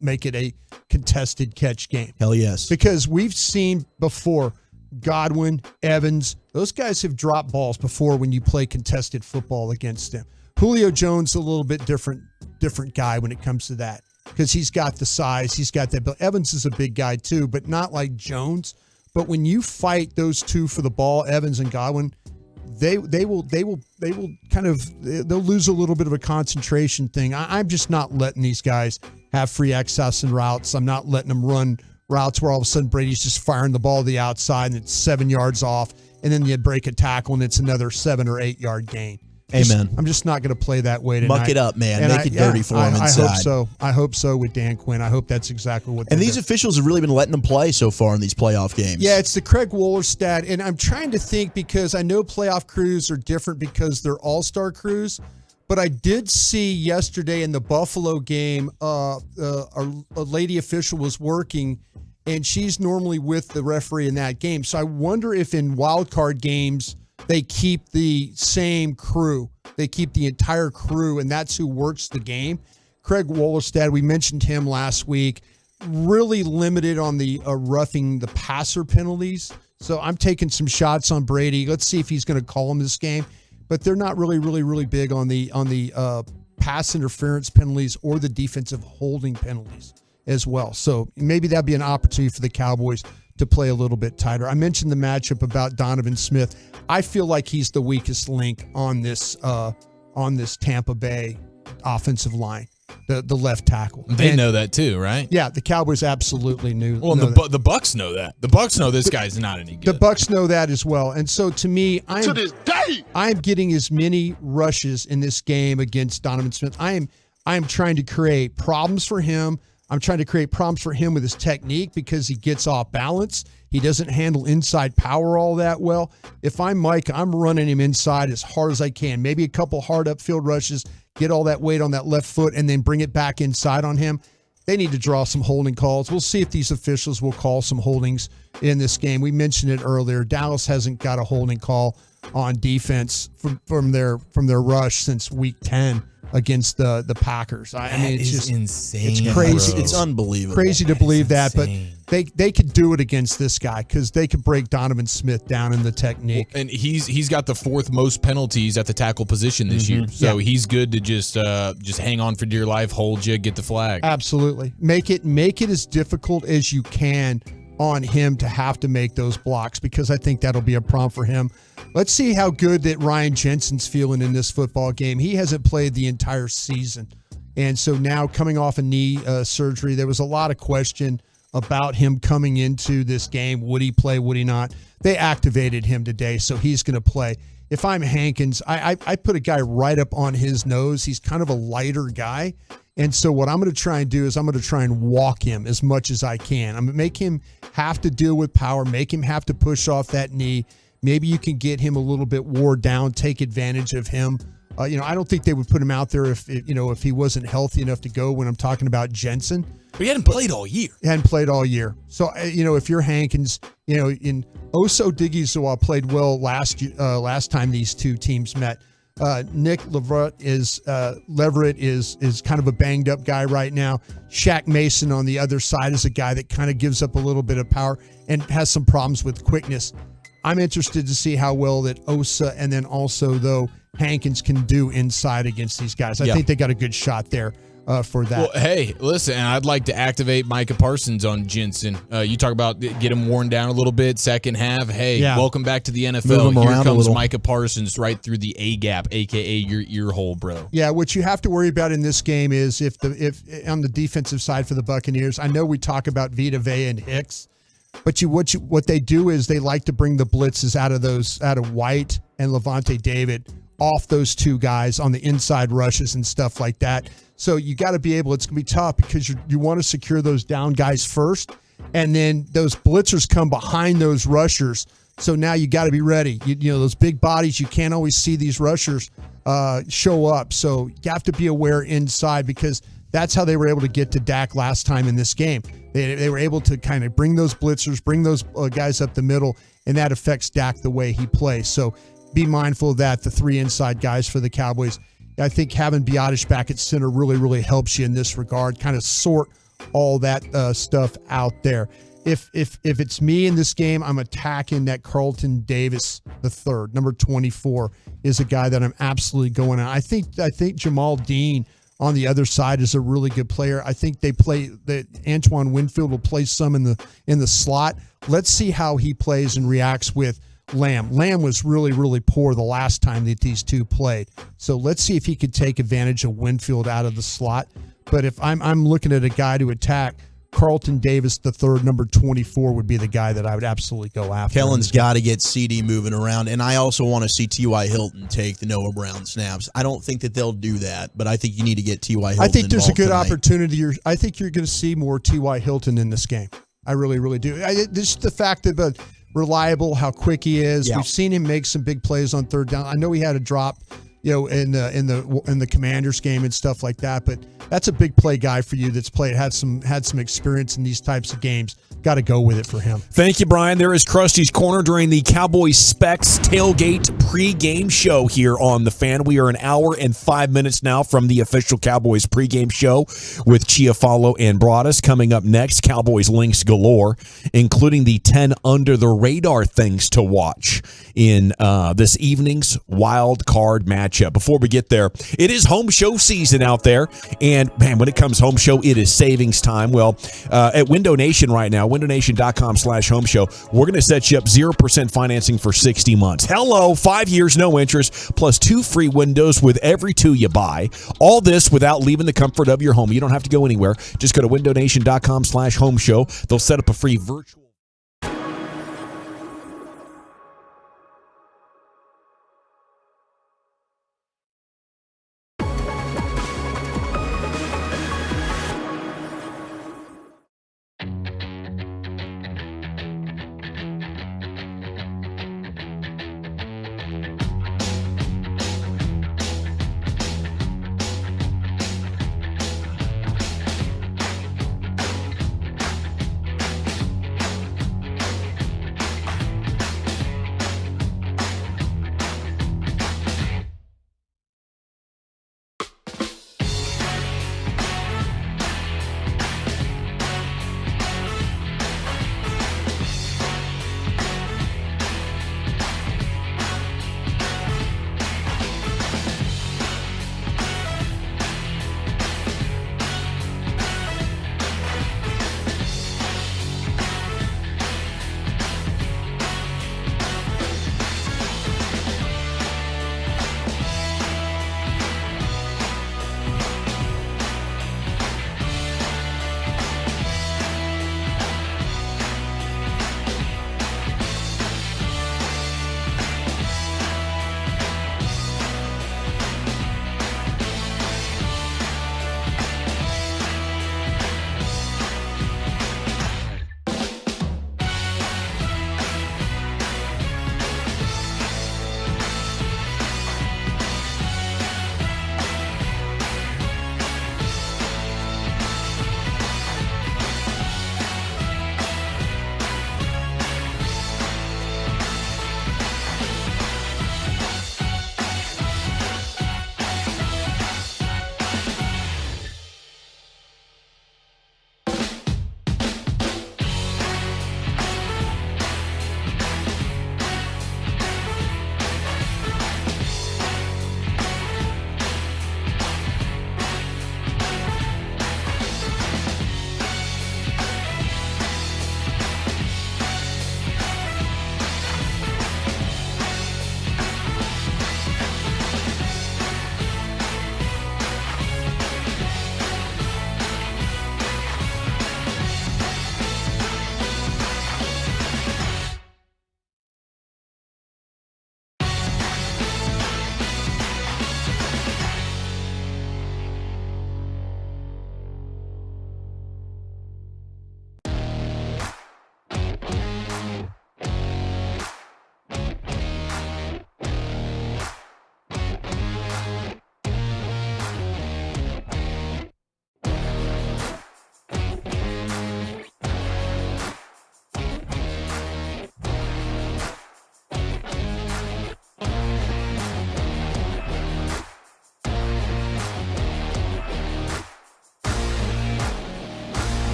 make it a contested catch game. Hell yes. Because we've seen before, Godwin, Evans, those guys have dropped balls before when you play contested football against them. Julio Jones, a little bit different guy when it comes to that because he's got the size, he's got that. Evans is a big guy too, but not like Jones. But when you fight those two for the ball, Evans and Godwin, they will kind of they'll lose a little bit of a concentration thing. I'm just not letting these guys have free access and routes. I'm not letting them run routes where all of a sudden Brady's just firing the ball to the outside and it's 7 yards off, and then you break a tackle and it's another 7 or 8 yard gain. Amen. I'm just not going to play that way tonight. Muck it up, man. Make it dirty for him inside. I hope so with Dan Quinn. I hope that's exactly what. And these officials have really been letting them play so far in these playoff games. Yeah, it's the Craig Wohler stat, and I'm trying to think because I know playoff crews are different because they're all-star crews. But I did see yesterday in the Buffalo game, a lady official was working, and she's normally with the referee in that game. So I wonder if in wild card games they keep the same crew. They keep the entire crew, and that's who works the game. Craig Wollerstad, we mentioned him last week, really limited on the roughing the passer penalties. So I'm taking some shots on Brady. Let's see if he's going to call him this game. But they're not really big on the pass interference penalties or the defensive holding penalties as well. So maybe that'd be an opportunity for the Cowboys to play a little bit tighter. I mentioned the matchup about Donovan Smith. I feel like he's the weakest link on this Tampa Bay offensive line. the left tackle. They know that too, right? Yeah, the Cowboys absolutely knew. Well, know the Bucks know that. The Bucks know this guy's not any good. The Bucks know that as well. And so to me, I'm getting as many rushes in this game against Donovan Smith. I am trying to create problems for him. I'm trying to create problems for him with his technique because he gets off balance. He doesn't handle inside power all that well. If I'm Mike, I'm running him inside as hard as I can. Maybe a couple hard upfield rushes, get all that weight on that left foot, and then bring it back inside on him. They need to draw some holding calls. We'll see if these officials will call some holdings in this game. We mentioned it earlier. Dallas hasn't got a holding call on defense from their rush since week 10 against the Packers. I mean, it's just insane. It's crazy. It's unbelievable. Crazy to believe that, but they could do it against this guy because they could break Donovan Smith down in the technique. And he's got the 4th most penalties at the tackle position this year, so he's good to just hang on for dear life, hold you, get the flag. Absolutely, make it as difficult as you can on him to have to make those blocks because I think that'll be a problem for him. Let's see how good that Ryan Jensen's feeling in this football game. He hasn't played the entire season. And so now coming off a knee surgery, there was a lot of question about him coming into this game. Would he play? Would he not? They activated him today, so he's going to play. If I'm Hankins, I put a guy right up on his nose. He's kind of a lighter guy. And so what I'm going to try and do is I'm going to try and walk him as much as I can. I'm going to make him have to deal with power, make him have to push off that knee. Maybe you can get him a little bit wore down, take advantage of him. I don't think they would put him out there if he wasn't healthy enough to go when I'm talking about Jensen. But he hadn't played all year. He hadn't played all year. So, if you're Hankins, in Oso Digizua played well last time these two teams met. Nick Leverett is kind of a banged up guy right now. Shaq Mason on the other side is a guy that kind of gives up a little bit of power and has some problems with quickness. I'm interested to see how well that Osa and then also though Hankins can do inside against these guys. I think they got a good shot there for that. Well, hey, listen, I'd like to activate Micah Parsons on Jensen. You talk about get him worn down a little bit, second half. Hey, welcome back to the NFL. Here comes Micah Parsons right through the A gap, aka your ear hole, bro. Yeah, what you have to worry about in this game is if on the defensive side for the Buccaneers, I know we talk about Vita Vea and Hicks, but what they do is they like to bring the blitzes out of White and Levante David off those two guys on the inside rushes and stuff like that. So you got to be able, it's going to be tough because you want to secure those down guys first, and then those blitzers come behind those rushers. So now you got to be ready. Those big bodies, you can't always see these rushers show up. So you have to be aware inside because that's how they were able to get to Dak last time in this game. They were able to kind of bring those blitzers, bring those guys up the middle, and that affects Dak the way he plays. So be mindful of that, the 3 inside guys for the Cowboys. I think having Biotish back at center really, really helps you in this regard, kind of sort all that stuff out there. If it's me in this game, I'm attacking that Carlton Davis III, number 24, is a guy that I'm absolutely going on. I think Jamal Dean on the other side is a really good player. I think Antoine Winfield will play some in the slot. Let's see how he plays and reacts with Lamb. Lamb was really, really poor the last time that these two played. So let's see if he could take advantage of Winfield out of the slot. But if I'm looking at a guy to attack, Carlton Davis III, number 24, would be the guy that I would absolutely go after. Kellen's got to get CD moving around, and I also want to see T.Y. Hilton take the Noah Brown snaps. I don't think that they'll do that, but I think you need to get T.Y. Hilton I think there's a good tonight. opportunity. I think you're going to see more T.Y. Hilton in this game. I really, really do. Just the fact that reliable, how quick he is. Yeah. We've seen him make some big plays on third down. I know he had a drop, in the Commanders game and stuff like that, but that's a big play guy for you that's had some experience in these types of games. Got to go with it for him. Thank you, Brian. There is Krusty's Corner during the Cowboys Specs Tailgate pregame show here on The Fan. We are an hour and 5 minutes now from the official Cowboys pregame show with Chiafalo and Broaddus. Coming up next, Cowboys links galore, including the 10 under-the-radar things to watch in this evening's wild card matchup. matchup. Before we get there, it is home show season out there. And, man, when it comes home show, it is savings time. Well, at Window Nation right now, windownation.com/home show, we're going to set you up 0% financing for 60 months. Hello, 5 years, no interest, plus 2 free windows with every 2 you buy. All this without leaving the comfort of your home. You don't have to go anywhere. Just go to windownation.com/home show. They'll set up a free virtual.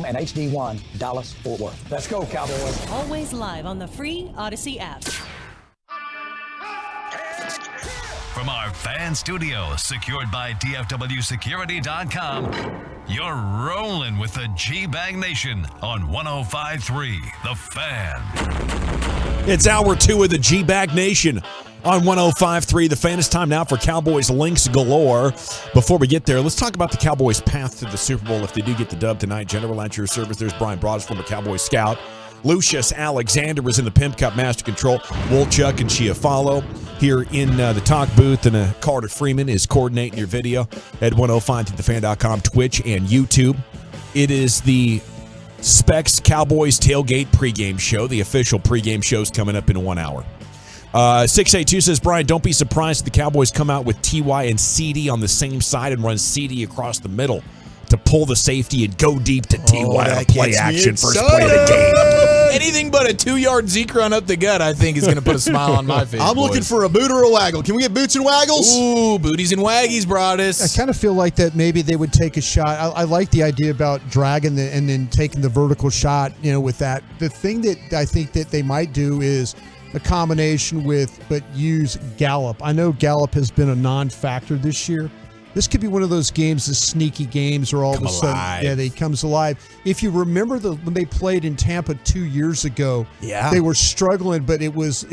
Home and HD1 Dallas-Fort Worth. Let's go, Cowboys. Always live on the free Odyssey app. From our fan studio, secured by DFWsecurity.com, you're rolling with the G-Bag Nation on 105.3 The Fan. It's hour 2 of the G-Bag Nation on 105.3 The Fan. It's time now for Cowboys links galore. Before we get there, let's talk about the Cowboys' path to the Super Bowl if they do get the dub tonight. General at your service. There's Brian Broaddus, former Cowboy scout. Lucius Alexander is in the Pimp Cup Master Control. Wolchuk and Chiafalo here in the talk booth, and Carter Freeman is coordinating your video at 105thefan.com, Twitch, and YouTube. It is the Specs Cowboys Tailgate pregame show. The official pregame show is coming up in 1 hour. 682 says, Brian, don't be surprised if the Cowboys come out with T.Y. and CD on the same side and run CD across the middle to pull the safety and go deep to T.Y. on play action first play of the game. Anything but a 2-yard Zeke run up the gut, I think, is going to put a smile on my face. I'm looking for a boot or a waggle. Can we get boots and waggles? Ooh, booties and waggies, Broaddus. I kind of feel like that maybe they would take a shot. I like the idea about dragging and then taking the vertical shot, with that. The thing that I think that they might do is a combination but use Gallup. I know Gallup has been a non-factor this year. This could be one of those games, the sneaky games, where all of a sudden, he comes alive. If you remember when they played in Tampa 2 years ago, they were struggling, but it was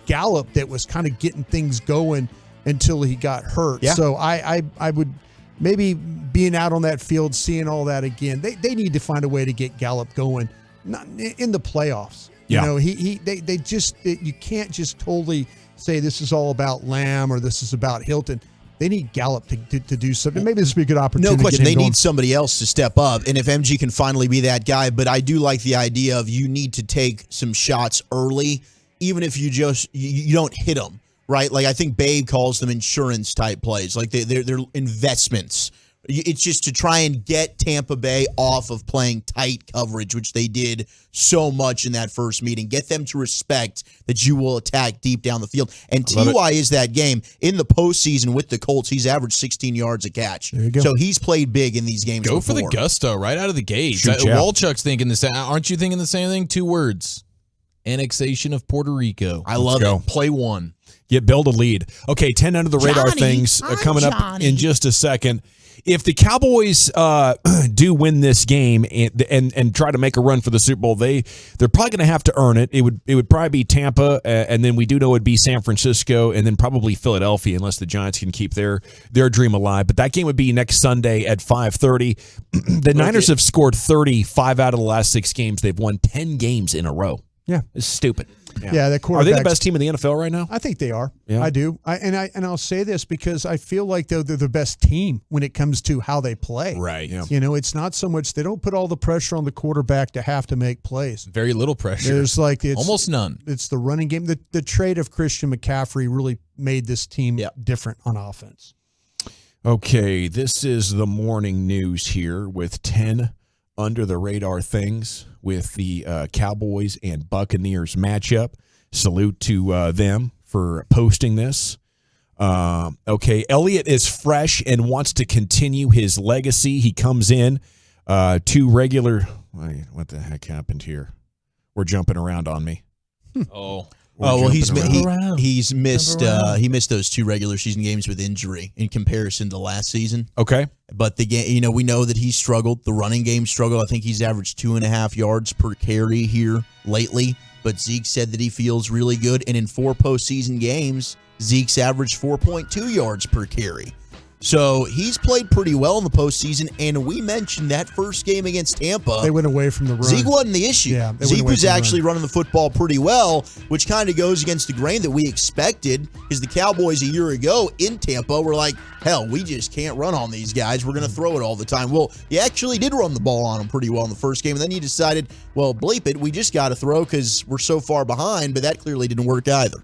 Gallup that was kind of getting things going until he got hurt. Yeah. So I would maybe being out on that field, seeing all that again. They need to find a way to get Gallup going, not in the playoffs. Yeah. You can't just totally say this is all about Lamb or this is about Hilton. They need Gallup to do something. Maybe this would be a good opportunity. No question. They need somebody else to step up. And if MG can finally be that guy, but I do like the idea of you need to take some shots early, even if you don't hit them, right? Like I think Babe calls them insurance type plays. Like they're investments. It's just to try and get Tampa Bay off of playing tight coverage, which they did so much in that first meeting. Get them to respect that you will attack deep down the field. And T.Y. is that game. In the postseason with the Colts, he's averaged 16 yards a catch. There you go. So he's played big in these games. Go before. for the gusto right out of the gate. Shoot, Walchuk's thinking the same. Aren't you thinking the same thing? 2 words. Annexation of Puerto Rico. I love it. Play one. Build a lead. Okay, 10 under the radar things coming up in just a second. If the Cowboys do win this game and try to make a run for the Super Bowl, they're probably going to have to earn it. It would probably be Tampa, and then we do know it would be San Francisco, and then probably Philadelphia, unless the Giants can keep their dream alive. But that game would be next Sunday at 5:30. The Niners have scored 35 out of the last 6 games. They've won 10 games in a row. Yeah, it's stupid. Yeah, the quarterbacks. Are they the best team in the NFL right now? I think they are. Yeah. I do. I'll say this because I feel like they're the best team when it comes to how they play. Right. Yeah. It's not so much they don't put all the pressure on the quarterback to have to make plays. Very little pressure. There's almost none. It's the running game. The trade of Christian McCaffrey really made this team different on offense. Okay, this is the morning news here with 10 under the radar things with the Cowboys and Buccaneers matchup. Salute to them for posting this. Okay, Elliott is fresh and wants to continue his legacy. He comes in 2 regular. Wait, what the heck happened here? We're jumping around on me. He's missed he missed those 2 regular season games with injury in comparison to last season. Okay. But the game, we know that he struggled. The running game struggled. I think he's averaged 2.5 yards per carry here lately. But Zeke said that he feels really good. And in 4 postseason games, Zeke's averaged 4.2 yards per carry. So he's played pretty well in the postseason, and we mentioned that first game against Tampa. They went away from the run. Zeke wasn't the issue. Yeah, Zeke was actually running the football pretty well, which kind of goes against the grain that we expected, because the Cowboys a year ago in Tampa were like, hell, we just can't run on these guys. We're going to throw it all the time. Well, you actually did run the ball on them pretty well in the first game, and then you decided, well, bleep it, we just got to throw because we're so far behind, but that clearly didn't work either.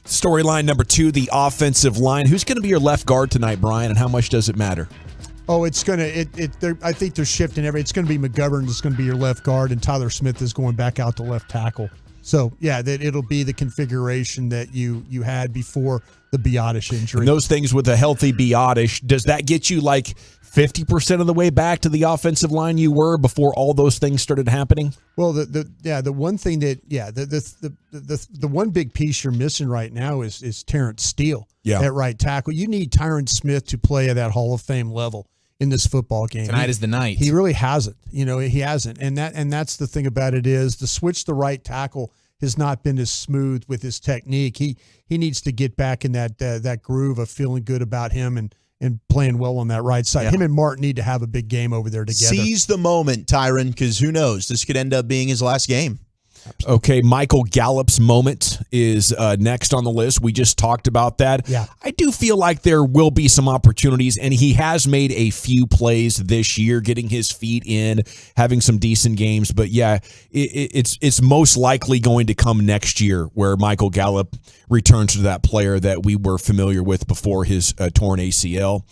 Storyline number 2, the offensive line. Who's going to be your left guard tonight, Brian, and how much does it matter? Oh, it's going to I think they're shifting it's going to be McGovern that's going to be your left guard, and Tyler Smith is going back out to left tackle. So, yeah, that it'll be the configuration that you had before the Biotish injury. And those things with a healthy Biotish, does that get you like 50% of the way back to the offensive line you were before all those things started happening? Well, the one thing that the one big piece you're missing right now is Terrence Steele at right tackle. You need Tyron Smith to play at that Hall of Fame level in this football game. Tonight is the night. He really hasn't. He hasn't. And that's the thing about it is the switch to right tackle has not been as smooth with his technique. He needs to get back in that groove of feeling good about him and playing well on that right side. Yeah. Him and Martin need to have a big game over there together. Seize the moment, Tyron, because who knows? This could end up being his last game. Okay, Michael Gallup's moment is next on the list. We just talked about that. Yeah. I do feel like there will be some opportunities, and he has made a few plays this year, getting his feet in, having some decent games. But yeah, it's most likely going to come next year where Michael Gallup returns to that player that we were familiar with before his torn ACL.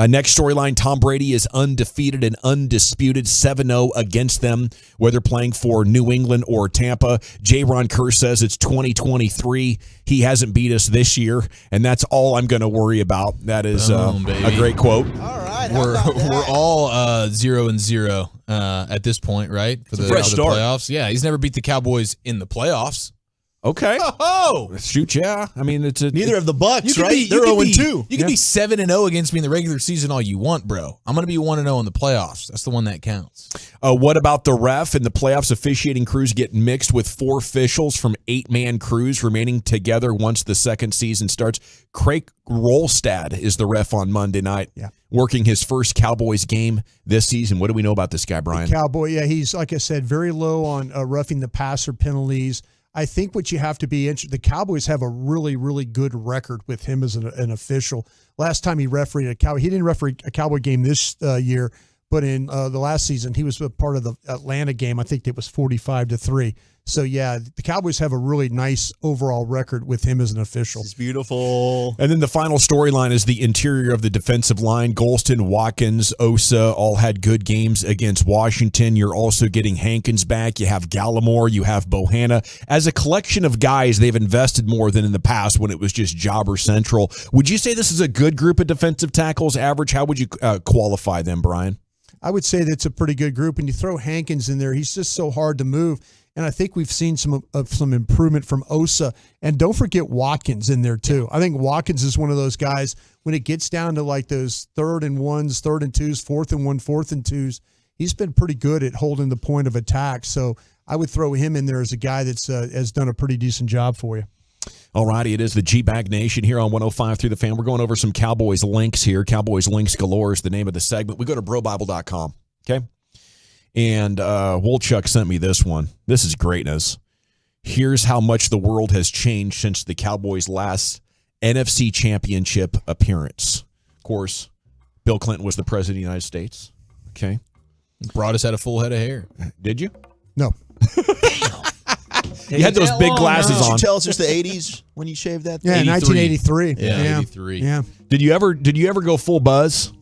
Next storyline, Tom Brady is undefeated and undisputed 7-0 against them, whether playing for New England or Tampa. J-Ron Kerr says it's 2023. He hasn't beat us this year, and that's all I'm going to worry about. That is a great quote. All right, we're all 0-0 at this point, right? For the playoffs. Yeah, he's never beat the Cowboys in the playoffs. Okay. Oh, shoot, yeah. I mean, neither of the Bucks, right? They're 0-2. You can be 7-0 against me in the regular season all you want, bro. I'm going to be 1-0 in the playoffs. That's the one that counts. What about the ref and the playoffs? Officiating crews get mixed with 4 officials from 8-man crews remaining together once the second season starts. Craig Rolstad is the ref on Monday night. Yeah. Working his first Cowboys game this season. What do we know about this guy, Brian? The Cowboy, yeah, he's, like I said, very low on roughing the passer penalties. I think what you have to be interested, the Cowboys have a really, really good record with him as an official. Last time he refereed a Cowboy, he didn't referee a Cowboy game this year, but in the last season, he was a part of the Atlanta game. I think it was 45-3. So, yeah, the Cowboys have a really nice overall record with him as an official. It's beautiful. And then the final storyline is the interior of the defensive line. Golston, Watkins, Osa all had good games against Washington. You're also getting Hankins back. You have Gallimore. You have Bohanna. As a collection of guys, they've invested more than in the past when it was just jobber central. Would you say this is a good group of defensive tackles, average? How would you qualify them, Brian? I would say that's a pretty good group. And you throw Hankins in there, he's just so hard to move. And I think we've seen some improvement from Osa. And don't forget Watkins in there, too. I think Watkins is one of those guys, when it gets down to like those 3rd and 1s, 3rd and 2s, 4th and 1, 4th and 2s, he's been pretty good at holding the point of attack. So I would throw him in there as a guy that's has done a pretty decent job for you. All righty, it is the G-Bag Nation here on 105 through the Fan. We're going over some Cowboys links here. Cowboys links galore is the name of the segment. We go to brobible.com, okay? And Wolchuk sent me this one. This is greatness. Here's how much the world has changed since the Cowboys' last NFC Championship appearance. Of course, Bill Clinton was the president of the United States. Okay. Broadus had a full head of hair. Did you? No. You had those big glasses on. Did you tell us it's the 80s when you shaved that? Yeah, 1983. Yeah, 83. Yeah. Did you ever go full buzz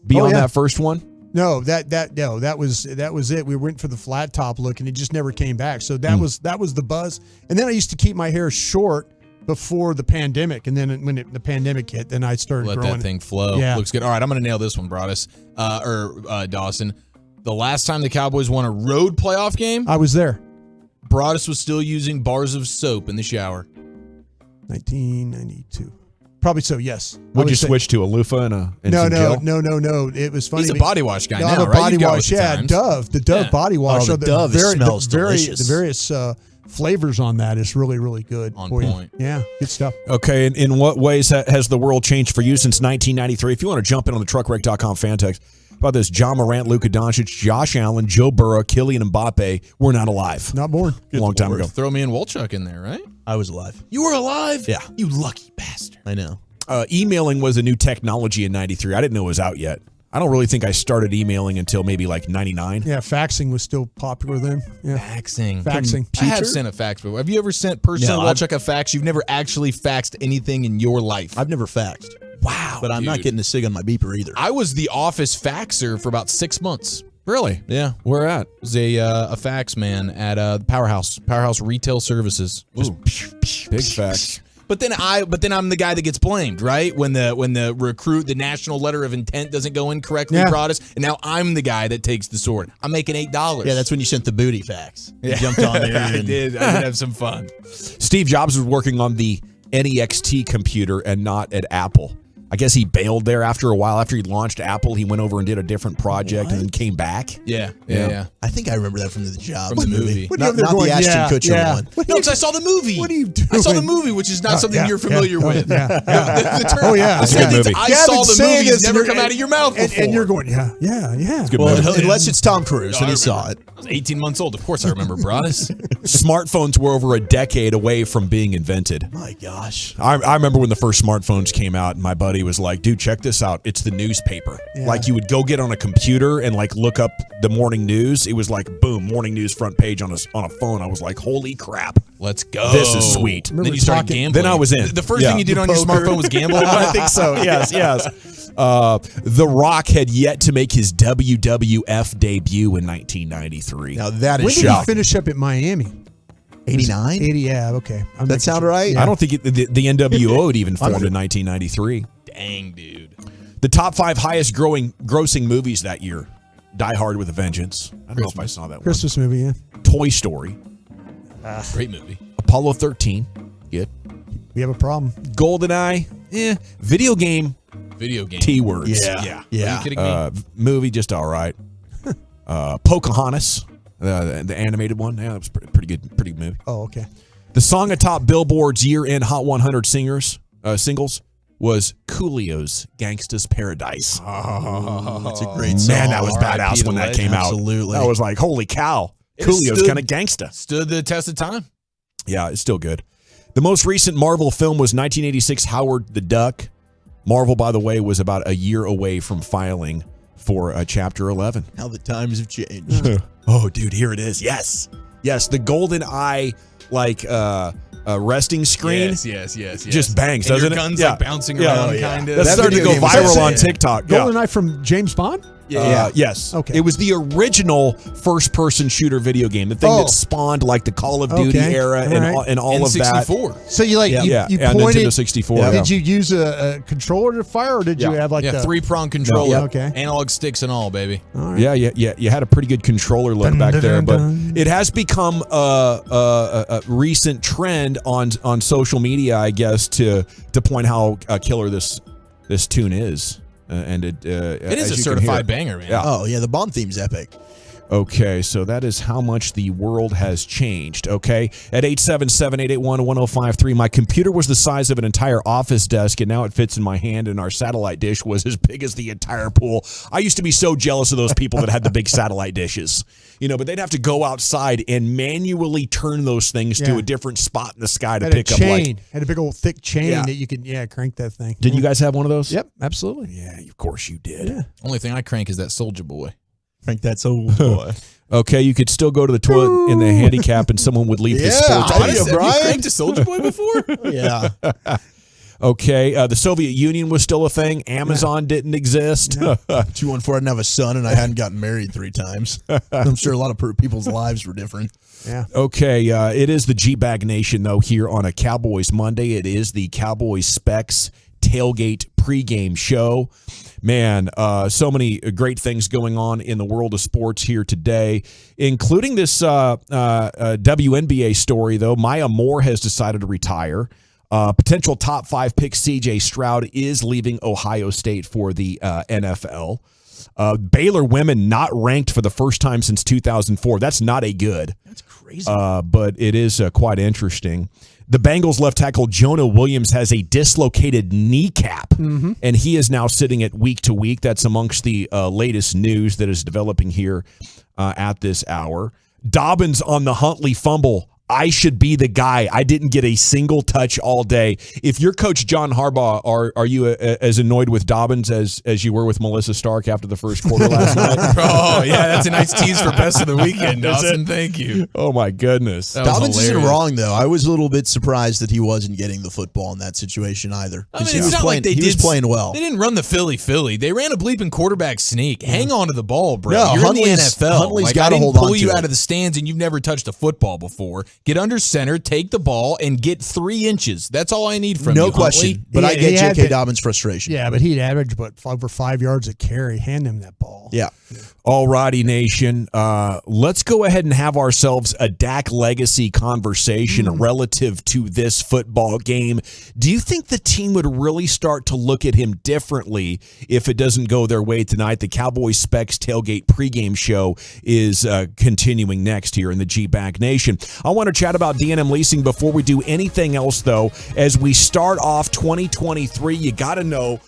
beyond that first one? No, that was it. We went for the flat top look, and it just never came back. So that was the buzz. And then I used to keep my hair short before the pandemic, and then when the pandemic hit, then I started Let growing that thing flow. Yeah. Looks good. All right, I'm going to nail this one, Broadus Dawson. The last time the Cowboys won a road playoff game, I was there. Broadus was still using bars of soap in the shower. 1992. Probably so, yes. Would you switch to a loofah and some gel? No. It was funny. He's a body wash guy now, I'm a right? body You've got wash, with the yeah. times. The Dove body wash. Oh, the Dove smells delicious. The various flavors on that is really, really good. On for point. You. Yeah, good stuff. Okay, and in what ways has the world changed for you since 1993? If you want to jump in on the truckwreck.com fan text about this, John Morant, Luka Doncic, Josh Allen, Joe Burrow, Kylian Mbappe, we're not alive. Not born. A long time ago. Throw me and Wolchuk in there, right? I was alive. You were alive? Yeah. You lucky bastard. I know. Emailing was a new technology in 93. I didn't know it was out yet. I don't really think I started emailing until maybe like 99. Yeah, faxing was still popular then. Yeah. Faxing. I have sent a fax before. Have you ever sent personally Wolchuk a fax? You've never actually faxed anything in your life. I've never faxed. Wow. But I'm not getting a SIG on my beeper either. I was the office faxer for about 6 months. Really? Yeah. Where at? Was a fax man at Powerhouse Retail Services. Big fax. But then I'm the guy that gets blamed, right? When the recruit, the national letter of intent doesn't go in correctly, Broadus, and now I'm the guy that takes the sword. I'm making $8. Yeah, that's when you sent the booty fax. You jumped on there. I did have some fun. Steve Jobs was working on the NEXT computer and not at Apple. I guess he bailed there after a while. After he launched Apple, he went over and did a different project and then came back. Yeah. I think I remember that from the job. From the movie. Not the Ashton Kutcher one. No, because I saw the movie. What are you doing? I saw the movie, which is not something you're familiar with. Yeah. The term, Oh, yeah. It's a good movie. I saw the movie. It's never come out of your mouth before. And you're going, yeah. It's a good Well, movie. unless it's Tom Cruise, and he saw it. I was 18 months old. Of course I remember, Broadus. Smartphones were over a decade away from being invented. My gosh. I remember when the first smartphones came out, and my buddy was like, dude, check this out. It's the newspaper. Yeah. Like, you would go get on a computer and, like, look up the morning news. It was like, boom, morning news front page on a phone. I was like, holy crap. Let's go. This is sweet. Then you started gambling. Then I was in. The first thing you did on your smartphone was gamble? I think so. Yes. The Rock had yet to make his WWF debut in 1993. Now that is When did shocking. he finish up at Miami? 89? 80, yeah, okay. That sound right? I don't think the NWO had even formed in 1993. Dang, dude. The top 5 highest grossing movies that year. Die Hard with a Vengeance. I don't know if I saw that Christmas movie, yeah. one. Toy Story. Great movie. Apollo 13. Good. We have a problem. GoldenEye. Video game. Video game. T-words. Yeah. Are you kidding me? Movie, just all right. Pocahontas. The animated one. Yeah, that was pretty good. Pretty good movie. Oh, okay. The song atop Billboard's year-end Hot 100 singles was Coolio's Gangsta's Paradise. Oh, that's a great song. Man, that was R.I.P. badass when the that legend. came out. Absolutely. That was like, holy cow. It Coolio's stood- kind of gangsta. Stood the test of time. Yeah, it's still good. The most recent Marvel film was 1986 Howard the Duck. Marvel, by the way, was about a year away from filing for Chapter 11. How the times have changed. Oh, dude, here it is. Yes. The golden eye, like, resting screen. Yes. Just bangs, and doesn't your it? gun's Yeah. like bouncing Yeah. around, Oh, yeah. kind of. That's starting to go viral on TikTok. Yeah. GoldenEye from James Bond? Yes. Okay. It was the original first-person shooter video game, the thing that spawned like the Call of Duty era and all of that. N64. So you like you and pointed. Nintendo 64. Did you use a controller to fire, or did you have like Yeah, the 3-prong controller. Yeah, okay. Analog sticks and all, baby. All right. Yeah. You had a pretty good controller look back there, but it has become a recent trend on social media, I guess, to point how killer this tune is. And it is a certified banger, man. Yeah. Oh, yeah, the Bond theme's epic. Okay, so that is how much the world has changed, okay? At 877-881-1053, my computer was the size of an entire office desk, and now it fits in my hand, and our satellite dish was as big as the entire pool. I used to be so jealous of those people that had the big satellite dishes, but they'd have to go outside and manually turn those things to a different spot in the sky to had pick a up, chain, had a big old thick chain Yeah. that you could crank that thing. Did you guys have one of those? Yep, absolutely. Yeah, of course you did. Yeah. Only thing I crank is that Soldier Boy. Crank that soul, boy. Okay, you could still go to the toilet in the handicap and someone would leave the sports Brian. tape. Have you cranked a Soldier Boy before? Yeah. Okay, the Soviet Union was still a thing. Amazon didn't exist. 214, I didn't have a son, and I hadn't gotten married 3 times. I'm sure a lot of people's lives were different. Yeah. Okay, it is the G-Bag Nation, though, here on a Cowboys Monday. It is the Cowboys Specs Tailgate pregame show. Man, so many great things going on in the world of sports here today, including this WNBA story, though. Maya Moore has decided to retire. Potential top 5 pick C.J. Stroud is leaving Ohio State for the NFL. Baylor women not ranked for the first time since 2004. That's not a good. That's crazy. But it is quite interesting. The Bengals left tackle Jonah Williams has a dislocated kneecap, and he is now sitting at week to week. That's amongst the latest news that is developing here at this hour. Dobbins on the Huntley fumble. I should be the guy. I didn't get a single touch all day. If you're Coach John Harbaugh, are you as annoyed with Dobbins as you were with Melissa Stark after the first quarter last night? Oh, yeah, that's a nice tease for best of the weekend, Dawson. Thank you. Oh, my goodness. Dobbins isn't wrong, though. I was a little bit surprised that he wasn't getting the football in that situation either. I mean, He it's was not playing, like they he was playing well. They didn't run the Philly. They ran a bleeping quarterback sneak. Hang on to the ball, bro. No, You're Huntley's- in the NFL. Huntley's Like, gotta I didn't hold on pull to you it. out of the stands and you've never touched a football before. Get under center, take the ball, and get 3 inches. That's all I need from you, No question. Huntley. But I He get had J.K. been- Dobbins' frustration. Yeah, but he'd average over 5 yards a carry. Hand him that ball. Yeah. All righty, Nation. Let's go ahead and have ourselves a Dak legacy conversation relative to this football game. Do you think the team would really start to look at him differently if it doesn't go their way tonight? The Cowboys Specs Tailgate pregame show is continuing next here in the G-Bag Nation. I want to chat about D&M Leasing before we do anything else, though. As we start off 2023, you got to know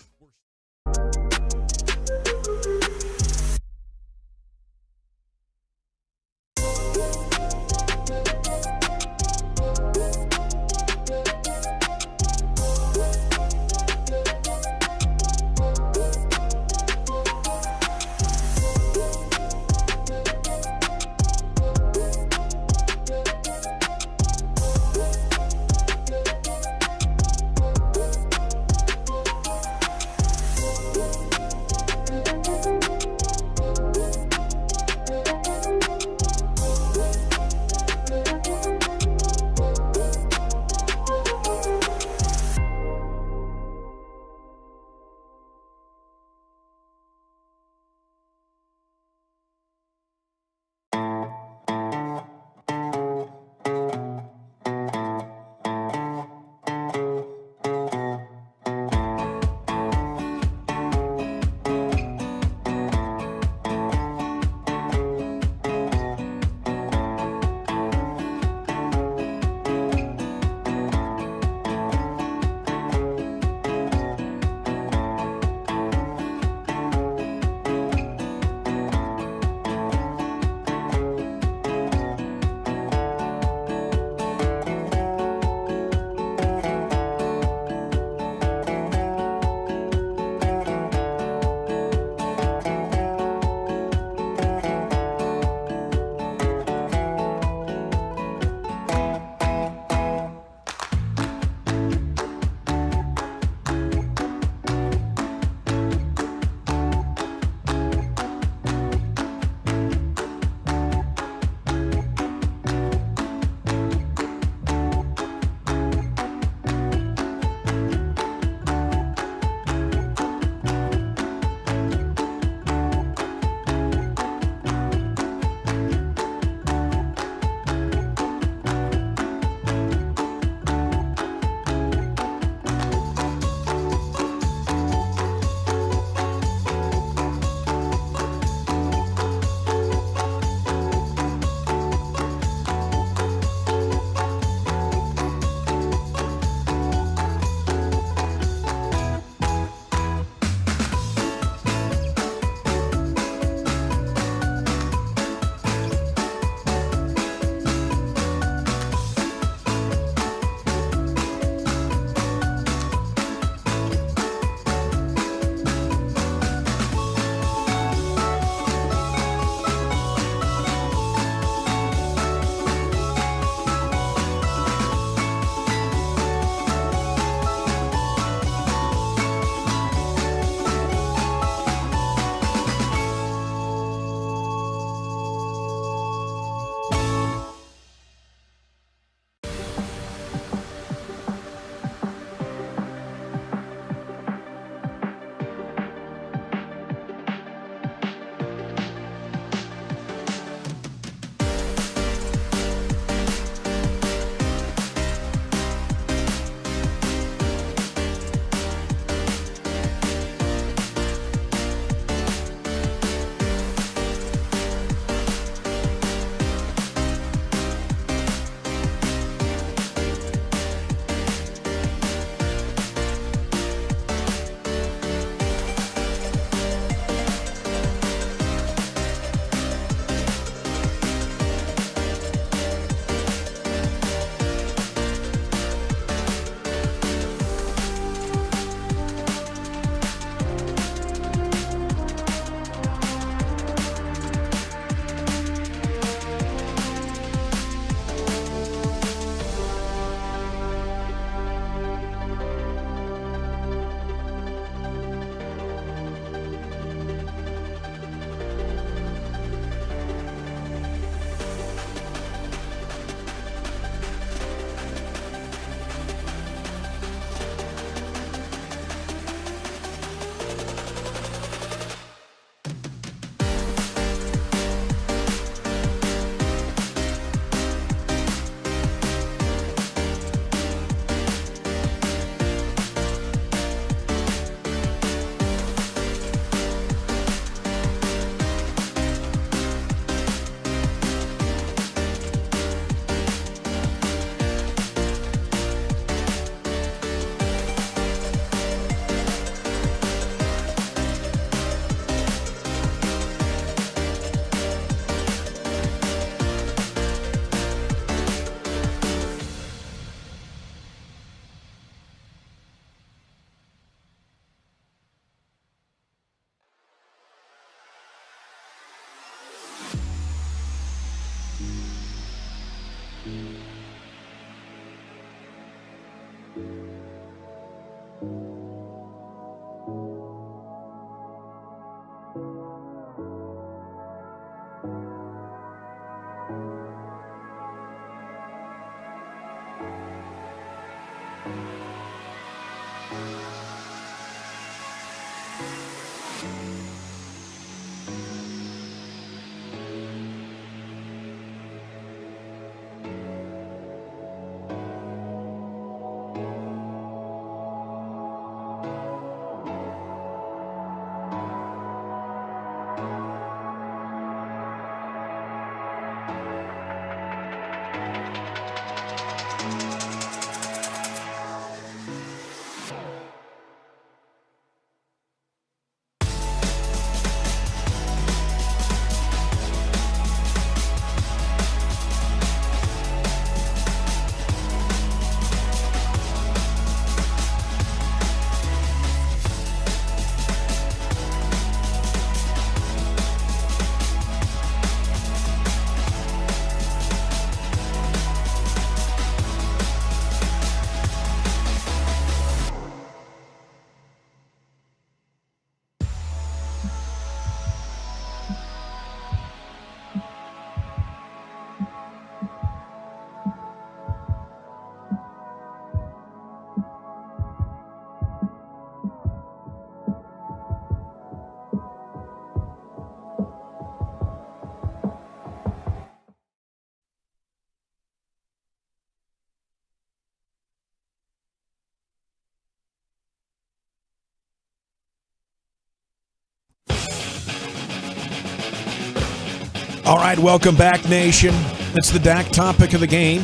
All right, welcome back, nation. It's the Dak topic of the game.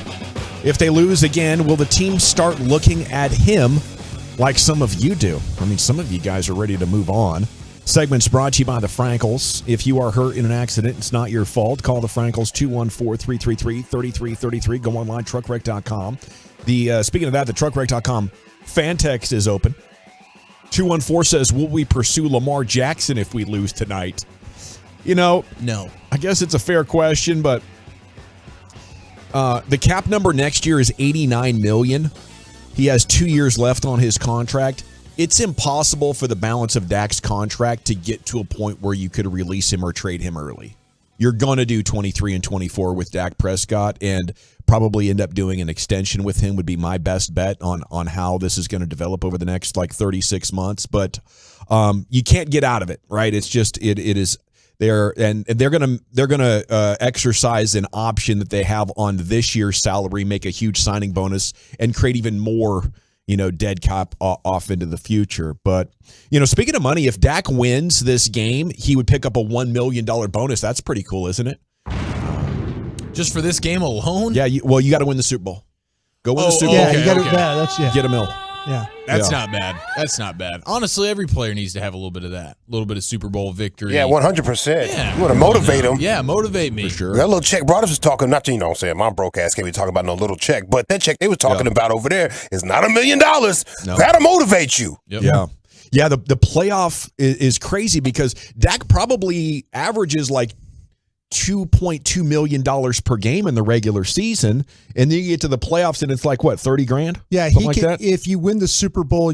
If they lose again, will the team start looking at him like some of you do? I mean, some of you guys are ready to move on. Segment's brought to you by the Frankels. If you are hurt in an accident, it's not your fault. Call the Frankels, 214-333-3333. Go online, truckwreck.com. Speaking of that, the truckwreck.com fan text is open. 214 says, will we pursue Lamar Jackson if we lose tonight? You know, no. I guess it's a fair question, but the cap number next year is $89 million. He has 2 years left on his contract. It's impossible for the balance of Dak's contract to get to a point where you could release him or trade him early. You're going to do 23 and 24 with Dak Prescott and probably end up doing an extension with him would be my best bet on how this is going to develop over the next 36 months. But you can't get out of it, right? It's just it is. They're gonna exercise an option that they have on this year's salary, make a huge signing bonus, and create even more dead cap off into the future. But speaking of money, if Dak wins this game, he would pick up a $1 million bonus. That's pretty cool, isn't it? Just for this game alone? Yeah. You got to win the Super Bowl. Go win the Super Bowl. Yeah, you got to. Yeah, that's Get a mill. Yeah. That's not bad. That's not bad. Honestly, every player needs to have a little bit of that. A little bit of Super Bowl victory. Yeah, 100%. Yeah. You want to motivate them. Yeah, motivate me. For sure. That little check Brothers was talking, not to, saying my broke ass can't be talking about no little check, but that check they was talking about over there is not $1 million. No. That'll motivate you. Yep. Yeah. Yeah, the playoff is crazy because Dak probably averages like $2.2 million per game in the regular season, and then you get to the playoffs and it's like what, $30,000? Yeah, if you win the Super Bowl,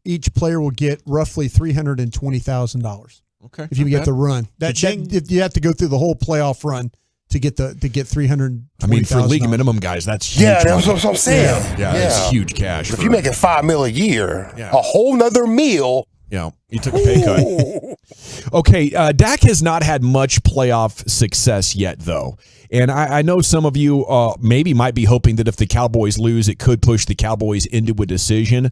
each player will get roughly $320,000. Okay, if you get the run, if you have to go through the whole playoff run to get $320,000. I mean, for league minimum guys, that's huge. Yeah, that's what I'm saying. Yeah, it's huge cash. But if you're making $5 million a year, a whole nother meal. Yeah, he took a pay cut. Okay, Dak has not had much playoff success yet, though. And I know some of you maybe might be hoping that if the Cowboys lose, it could push the Cowboys into a decision.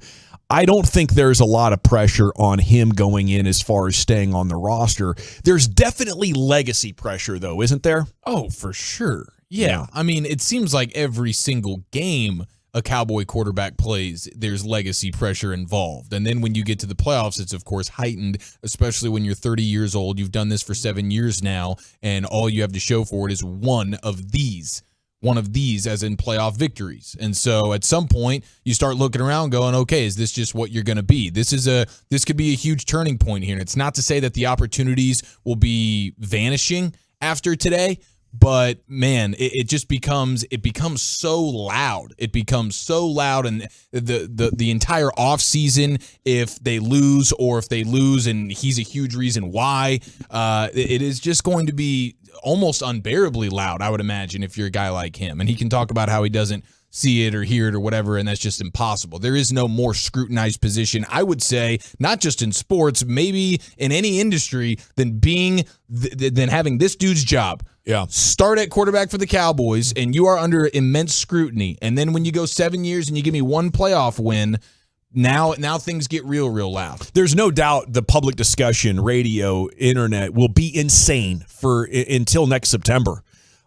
I don't think there's a lot of pressure on him going in as far as staying on the roster. There's definitely legacy pressure, though, isn't there? Oh, for sure. Yeah. I mean, it seems like every single game a Cowboy quarterback plays, there's legacy pressure involved. And then when you get to the playoffs, it's of course heightened, especially when you're 30 years old. You've done this for 7 years now, and all you have to show for it is one of these as in playoff victories. And so at some point you start looking around going, okay, is this just what you're going to be? This could be a huge turning point here. And it's not to say that the opportunities will be vanishing after today, But man, it just becomes so loud. It becomes so loud, and the entire offseason, if they lose and he's a huge reason why, it is just going to be almost unbearably loud, I would imagine, if you're a guy like him. And he can talk about how he doesn't see it or hear it or whatever, and that's just impossible. There is no more scrutinized position, I would say, not just in sports, maybe in any industry, than having this dude's job. Yeah. Start at quarterback for the Cowboys, and you are under immense scrutiny. And then when you go 7 years and you give me one playoff win, now things get real loud. There's no doubt the public discussion, radio, internet will be insane until next September.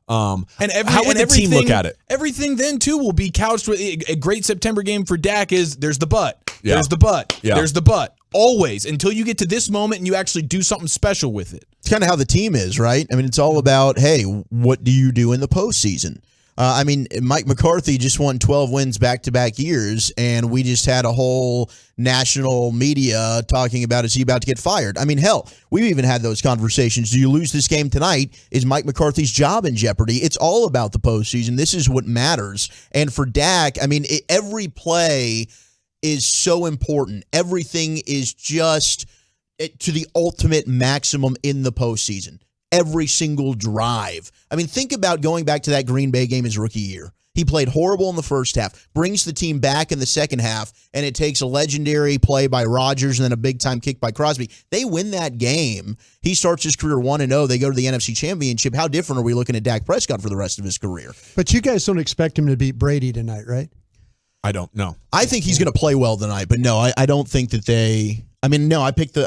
How would the team look at it? Everything then, too, will be couched with a great September game for Dak is there's the but. Yeah. There's the but. Yeah. There's the but. Always, until you get to this moment and you actually do something special with it. It's kind of how the team is, right? I mean, it's all about, hey, what do you do in the postseason? Mike McCarthy just won 12 wins back-to-back years, and we just had a whole national media talking about, is he about to get fired? I mean, hell, we've even had those conversations. Do you lose this game tonight? Is Mike McCarthy's job in jeopardy? It's all about the postseason. This is what matters. And for Dak, every play is so important. Everything is just to the ultimate maximum in the postseason. Every single drive. Think about going back to that Green Bay game his rookie year. He played horrible in the first half, brings the team back in the second half, and it takes a legendary play by Rodgers and then a big-time kick by Crosby. They win that game. He starts his career 1-0. They go to the NFC Championship. How different are we looking at Dak Prescott for the rest of his career? But you guys don't expect him to beat Brady tonight, right? I don't know. I think he's going to play well tonight, but no, I don't think that they. I picked the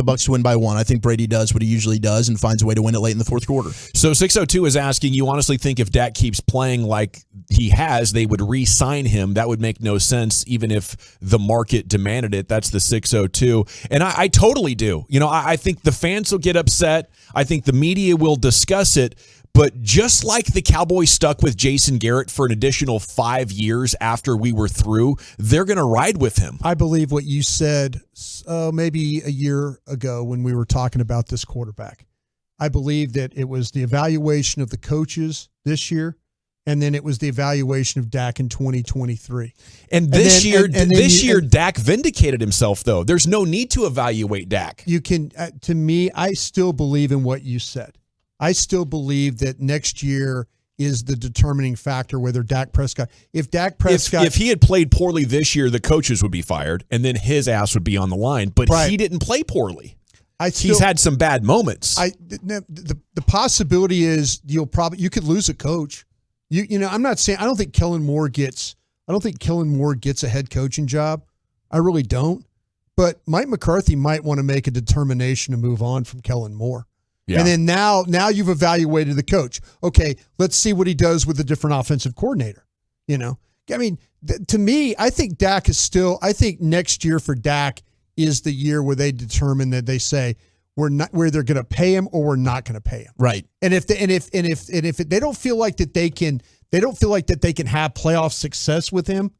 Bucs to win by 1. I think Brady does what he usually does and finds a way to win it late in the fourth quarter. So 602 is asking, you honestly think if Dak keeps playing like he has, they would re-sign him? That would make no sense, even if the market demanded it. That's the 602. And I totally do. I think the fans will get upset. I think the media will discuss it. But just like the Cowboys stuck with Jason Garrett for an additional 5 years after we were through, they're going to ride with him. I believe what you said maybe a year ago when we were talking about this quarterback. I believe that it was the evaluation of the coaches this year, and then it was the evaluation of Dak in 2023. And this year, Dak vindicated himself, though. There's no need to evaluate Dak. You can, to me, I still believe in what you said. I still believe that next year is the determining factor whether Dak Prescott. If he had played poorly this year, the coaches would be fired, and then his ass would be on the line. But he didn't play poorly. He's had some bad moments. The possibility is you could lose a coach. I'm not saying I don't think Kellen Moore gets a head coaching job. I really don't. But Mike McCarthy might want to make a determination to move on from Kellen Moore. Yeah. And then now you've evaluated the coach. Okay, let's see what he does with a different offensive coordinator. To me, I think Dak is still. I think next year for Dak is the year where they determine that they say we're either going to pay him or we're not going to pay him. Right. And if they don't feel like that they can. They don't feel like that they can have playoff success with him.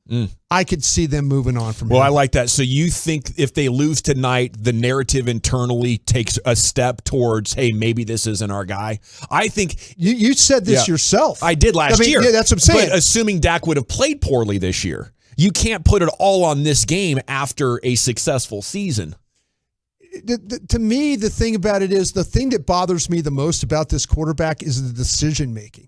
I could see them moving on from him. Well, I like that. So you think if they lose tonight, the narrative internally takes a step towards, hey, maybe this isn't our guy? I think you said this yourself. I did last year. Yeah, that's what I'm saying. But assuming Dak would have played poorly this year, you can't put it all on this game after a successful season. To me, the thing about it is the thing that bothers me the most about this quarterback is the decision making.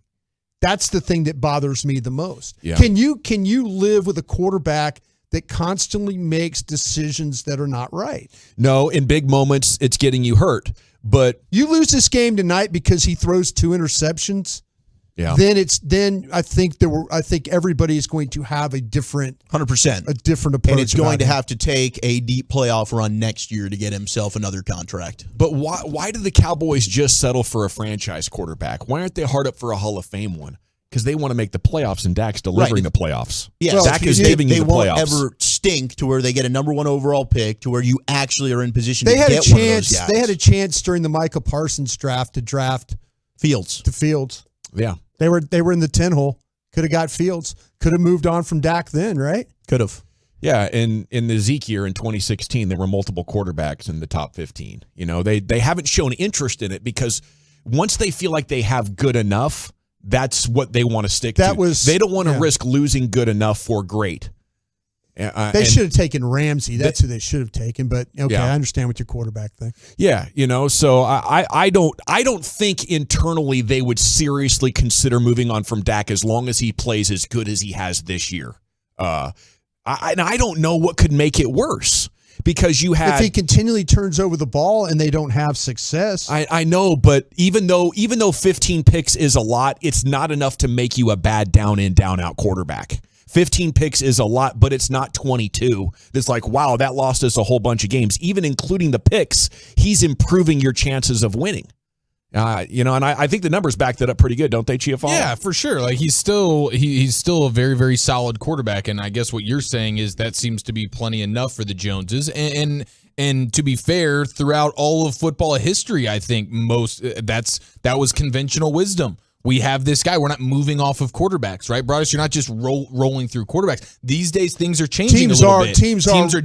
That's the thing that bothers me the most. Yeah. Can you live with a quarterback that constantly makes decisions that are not right? No, in big moments, it's getting you hurt. But you lose this game tonight because he throws 2 interceptions. Yeah. Then I think everybody is going to have a different 100% a different approach. And it's going to have to take a deep playoff run next year to get himself another contract. But why do the Cowboys just settle for a franchise quarterback? Why aren't they hard up for a Hall of Fame one? Because they want to make the playoffs, and Dak's delivering the playoffs. Yeah, Dak is giving you the playoffs. They won't ever stink to where they get a number 1 overall pick to where you actually are in position to get one of those guys. They had a chance during the Micah Parsons draft to draft Fields. Yeah. They were in the 10 hole. Could have got Fields. Could have moved on from Dak then, right? Could have. Yeah, in the Zeke year in 2016, there were multiple quarterbacks in the top 15. They haven't shown interest in it because once they feel like they have good enough, that's what they want to stick to. They don't want to risk losing good enough for great. They should have taken Ramsey. That's who they should have taken. But okay, I understand with your quarterback thing. Yeah, so I don't think internally they would seriously consider moving on from Dak as long as he plays as good as he has this year. I don't know what could make it worse. Because you have, if he continually turns over the ball and they don't have success. I know, but even though 15 picks is a lot, it's not enough to make you a bad down in, down out quarterback. 15 picks is a lot, but it's not 22. It's like, wow, that lost us a whole bunch of games. Even including the picks, he's improving your chances of winning. And I think the numbers back that up pretty good, don't they, Chiafalo? Yeah, for sure. Like he's still a very, very solid quarterback, and I guess what you're saying is that seems to be plenty enough for the Joneses. And to be fair, throughout all of football history, I think that was conventional wisdom. We have this guy. We're not moving off of quarterbacks, right, Broadus? You're not just rolling through quarterbacks. These days, things are changing a little bit. Teams are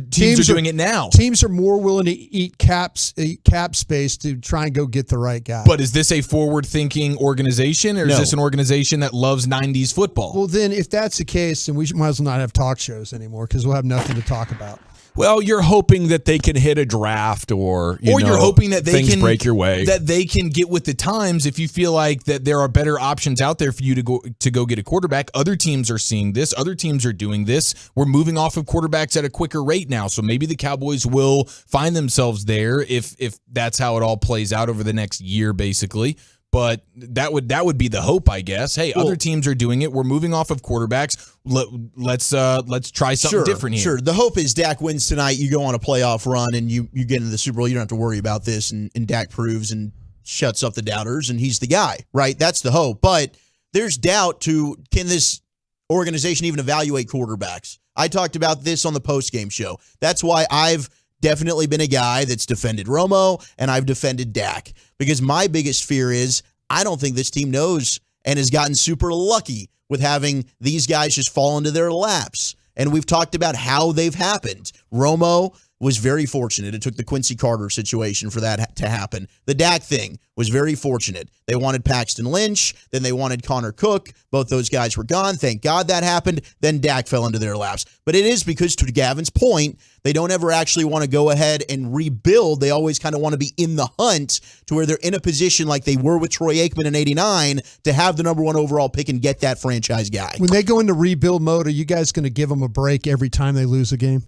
doing it now. Teams are more willing to eat cap space to try and go get the right guy. But is this a forward-thinking organization, or is this an organization that loves 90s football? Well, then, if that's the case, then we might as well not have talk shows anymore because we'll have nothing to talk about. Well, you're hoping that they can hit a draft, or you're hoping that things break your way, that they can get with the times. If you feel like that there are better options out there for you to go get a quarterback, other teams are seeing this. Other teams are doing this. We're moving off of quarterbacks at a quicker rate now, so maybe the Cowboys will find themselves there if that's how it all plays out over the next year, basically. But that would be the hope, I guess. Hey, other teams are doing it. We're moving off of quarterbacks. Let's try something different here. Sure. The hope is Dak wins tonight. You go on a playoff run and you get into the Super Bowl. You don't have to worry about this. And Dak proves and shuts up the doubters, and he's the guy, right? That's the hope. But there's doubt can this organization even evaluate quarterbacks? I talked about this on the postgame show. That's why I've definitely been a guy that's defended Romo, and I've defended Dak, because my biggest fear is I don't think this team knows and has gotten super lucky with having these guys just fall into their laps. And we've talked about how they've happened. Romo was very fortunate. It took the Quincy Carter situation for that to happen. The Dak thing was very fortunate. They wanted Paxton Lynch, then they wanted Connor Cook. Both those guys were gone. Thank God that happened. Then Dak fell into their laps. But it is because, to Gavin's point, they don't ever actually want to go ahead and rebuild. They always kind of want to be in the hunt to where they're in a position like they were with Troy Aikman in '89 to have the number 1 overall pick and get that franchise guy. When they go into rebuild mode, are you guys going to give them a break every time they lose a game?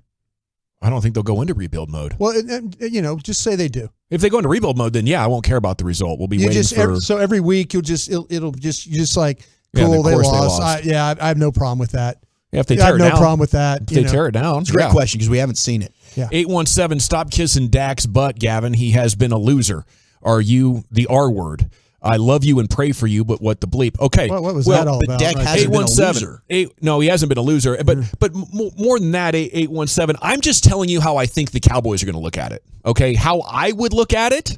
I don't think they'll go into rebuild mode. Well, just say they do. If they go into rebuild mode, then I won't care about the result. We'll be waiting for. So every week it'll just like, cool, they lost. I have no problem with that. Yeah, if they tear it down, no problem with that. If they tear it down, it's a great question because we haven't seen it. Yeah. 817, stop kissing Dak's butt, Gavin. He has been a loser. Are you the R word? I love you and pray for you, but what the bleep? Okay. What was that all about? Dak hasn't been a loser. No, he hasn't been a loser. But more than that, 817, I'm just telling you how I think the Cowboys are going to look at it. Okay, how I would look at it.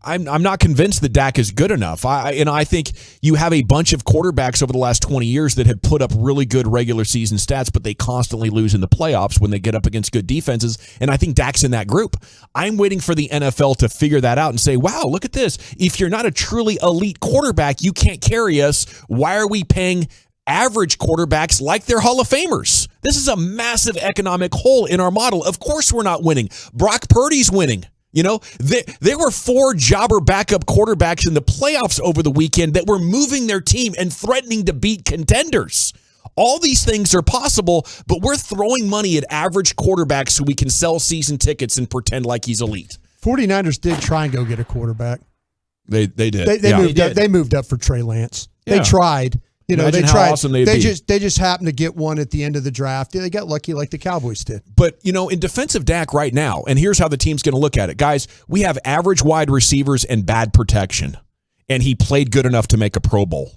I'm not convinced that Dak is good enough. I think you have a bunch of quarterbacks over the last 20 years that have put up really good regular season stats, but they constantly lose in the playoffs when they get up against good defenses, and I think Dak's in that group. I'm waiting for the NFL to figure that out and say, wow, look at this. If you're not a truly elite quarterback, you can't carry us. Why are we paying average quarterbacks like they're Hall of Famers? This is a massive economic hole in our model. Of course we're not winning. Brock Purdy's winning. There were 4 jobber backup quarterbacks in the playoffs over the weekend that were moving their team and threatening to beat contenders. All these things are possible, but we're throwing money at average quarterbacks so we can sell season tickets and pretend like he's elite. 49ers did try and go get a quarterback. They did. They moved up for Trey Lance. Yeah. They tried. Imagine they how tried. Awesome they'd they be. just happened to get one at the end of the draft. They got lucky like the Cowboys did. But, in defense of Dak right now, and here's how the team's going to look at it. Guys, we have average wide receivers and bad protection, and he played good enough to make a Pro Bowl.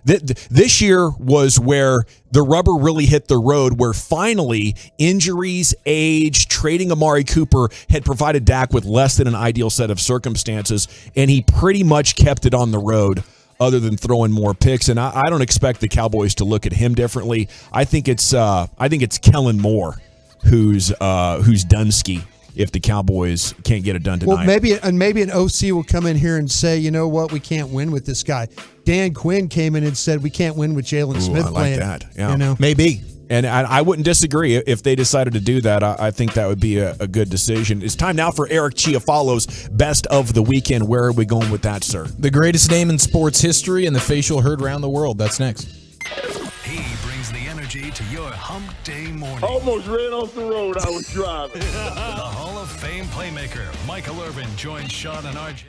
This year was where the rubber really hit the road, where finally injuries, age, trading Amari Cooper had provided Dak with less than an ideal set of circumstances, and he pretty much kept it on the road, other than throwing more picks. And I don't expect the Cowboys to look at him differently. I think it's Kellen Moore who's Dunsky if the Cowboys can't get it done tonight. Well, maybe an OC will come in here and say, you know what, we can't win with this guy. Dan Quinn came in and said we can't win with Jalen Smith I like playing. that. Yeah. You know? Maybe. And I wouldn't disagree if they decided to do that. I think that would be a good decision. It's time now for Eric Chiafalo's Best of the Weekend. Where are we going with that, sir? The greatest name in sports history and the facial heard around the world. That's next. He brings the energy to your hump day morning. Almost ran off the road I was driving. The Hall of Fame playmaker, Michael Irvin, joins Sean and RJ.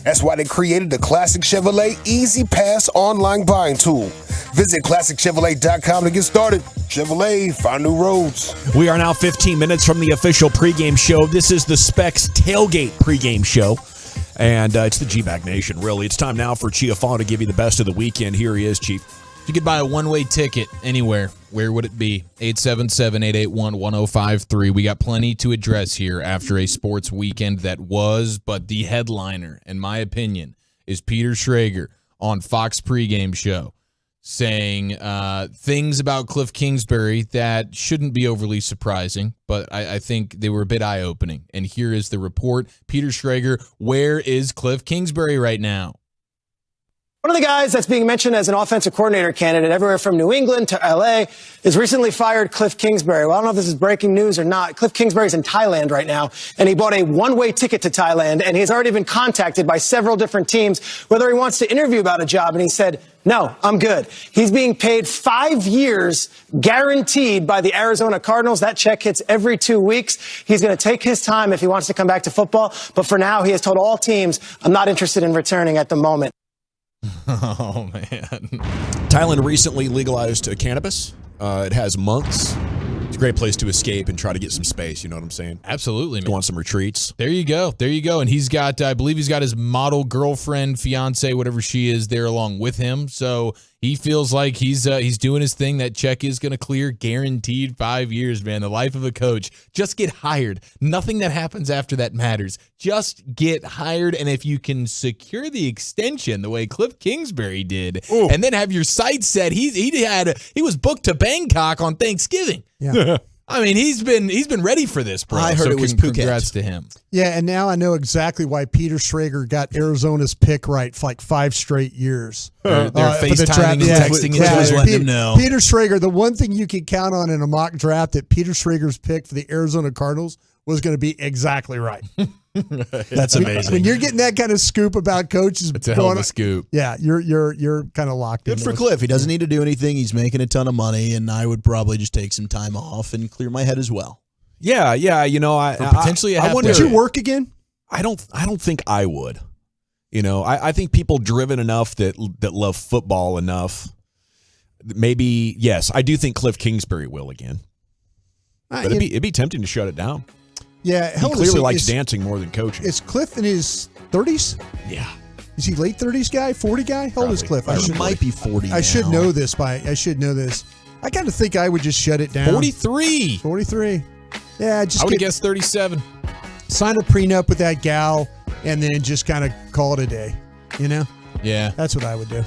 That's why they created the Classic Chevrolet Easy Pass online buying tool. Visit ClassicChevrolet.com to get started. Chevrolet, find new roads. We are now 15 minutes from the official pregame show. This is the Specs Tailgate pregame show. And it's the G-Bag Nation, really. It's time now for Chiafon to give you the best of the weekend. Here he is, Chief. If you could buy a one-way ticket anywhere, where would it be? 877-881-1053. We got plenty to address here after a sports weekend that was, but the headliner, in my opinion, is Peter Schrager on Fox pregame show saying things about Cliff Kingsbury that shouldn't be overly surprising, but I think they were a bit eye-opening. And here is the report. Peter Schrager, where is Cliff Kingsbury right now? One of the guys that's being mentioned as an offensive coordinator candidate everywhere from New England to L.A. is recently fired Cliff Kingsbury. Well, I don't know if this is breaking news or not. Cliff Kingsbury's in Thailand right now, and he bought a one-way ticket to Thailand, and he's already been contacted by several different teams whether he wants to interview about a job, and he said, no, I'm good. He's being paid 5 years guaranteed by the Arizona Cardinals. That check hits every 2 weeks. He's going to take his time if he wants to come back to football, but for now, he has told all teams, I'm not interested in returning at the moment. Oh, man. Thailand recently legalized cannabis. It has months. It's a great place to escape and try to get some space. You know what I'm saying? Absolutely, man. Go on some retreats. There you go. There you go. And he's got, I believe he's got his model girlfriend, fiance, whatever she is, there along with him. So he feels like he's doing his thing. That check is going to clear, guaranteed 5 years, man. The life of a coach. Just get hired. Nothing that happens after that matters. Just get hired. And if you can secure the extension the way Cliff Kingsbury did, and then have your sights set, he was booked to Bangkok on Thanksgiving. Yeah. I mean, he's been ready for this, bro. I heard so it was congrats Phuket. to him. Yeah, and now I know exactly why Peter Schrager got Arizona's pick right for like 5 straight years. They're for the FaceTiming draft. and Yeah, texting yeah, each other. letting him know. Peter Schrager, the one thing you can count on in a mock draft that Peter Schrager's pick for the Arizona Cardinals was going to be exactly right. That's amazing. When you're getting that kind of scoop about coaches, It's a hell of a scoop. Yeah, you're kind of locked in. Good for Cliff. He doesn't need to do anything. He's making a ton of money, and I would probably just take some time off and clear my head as well. Yeah. You know, Potentially, I wonder. Would you work again? I don't think I would. You know, I think people driven enough that love football enough. Maybe yes, I do think Cliff Kingsbury will again. But it'd be tempting to shut it down. Yeah, He clearly likes dancing more than coaching. Is Cliff in his 30s? Yeah. Is he late 30s guy? 40 guy? How old is Cliff? He might be 40 I should now. know this. I should know this. I kind of think I would just shut it down. 43. 43. Yeah, just I would have guessed 37. sign a prenup with that gal and then just kind of call it a day. You know? Yeah. That's what I would do.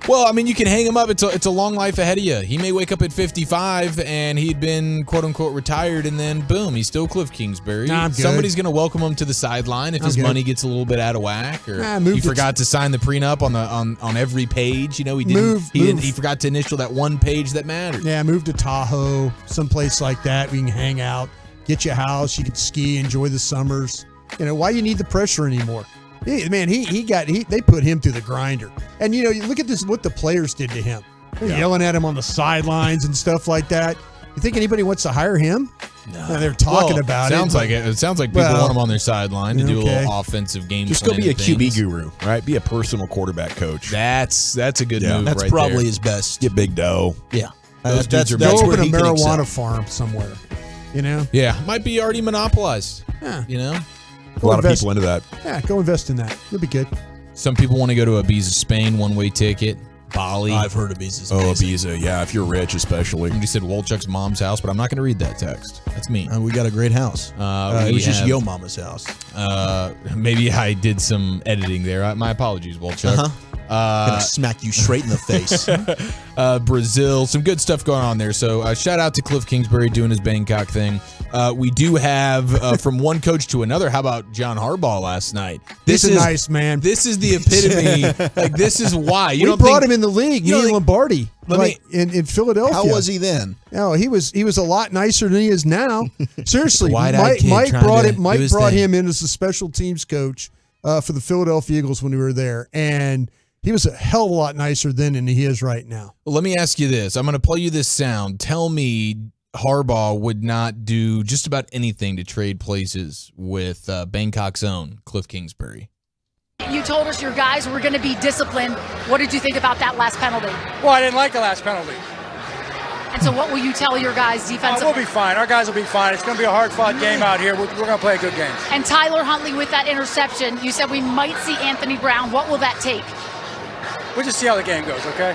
Well, I mean, you can hang him up. It's a long life ahead of you. He may wake up at 55 and he'd been quote unquote retired, and then boom, he's still Cliff Kingsbury. Nah, I'm good. Somebody's going to welcome him to the sideline if his good. money gets a little bit out of whack, or move he to- forgot to sign the prenup on every page. You know, he Move. He forgot to initial that one page that mattered. Yeah, move to Tahoe, someplace like that. We can hang out, get you a house, you can ski, enjoy the summers. You know, why you need the pressure anymore? Man, they put him through the grinder. And, you know, you look at this, what the players did to him. They're yelling at him on the sidelines and stuff like that. You think anybody wants to hire him? No, they're talking about sounds it. like it. It sounds like people want him on their sideline to do a okay. little offensive game. Just go be a planning QB things. guru, right? Be a personal quarterback coach. That's a good Yeah. move. That's right probably there. his best. Get big dough. Yeah. Those dudes are Go that's open where a he can excel. marijuana farm somewhere. You know? Yeah, might be already monopolized. Yeah. You know, A lot of people into that. Yeah, go invest in that. You'll be good. some people want to go to Ibiza, Spain, one-way ticket. Bali. I've heard of Ibiza. Oh, Ibiza. Yeah, if you're rich, especially. Somebody said Wolchuk's mom's house, but I'm not going to read that text. That's me. We got a great house. It was just Yo Mama's house. Maybe I did some editing there. My apologies, Wolchuk. Gonna smack you straight in the face. Brazil, some good stuff going on there. So shout out to Cliff Kingsbury doing his Bangkok thing. We do have from one coach to another. How about John Harbaugh last night? This is nice, man. This is the epitome. Like, this is why we brought him in the league. Me and Lombardi, in Philadelphia. How was he then? Oh, he was a lot nicer than he is now. Seriously, Wide-eyed kid Mike trying brought to it. do Mike his brought thing. him in as a special teams coach for the Philadelphia Eagles when we were there, and he was a hell of a lot nicer then than he is right now. Well, let me ask you this. I'm going to play you this sound. Tell me Harbaugh would not do just about anything to trade places with Bangkok's own Cliff Kingsbury. You told us your guys were going to be disciplined. What did you think about that last penalty? Well, I didn't like the last penalty. And so what will you tell your guys defensively? We'll be fine. Our guys will be fine. It's going to be a hard-fought game out here. We're going to play a good game. And Tyler Huntley with that interception, you said we might see Anthony Brown. What will that take? We'll just see how the game goes, okay?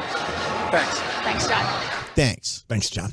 Thanks. Thanks, John. Thanks, John.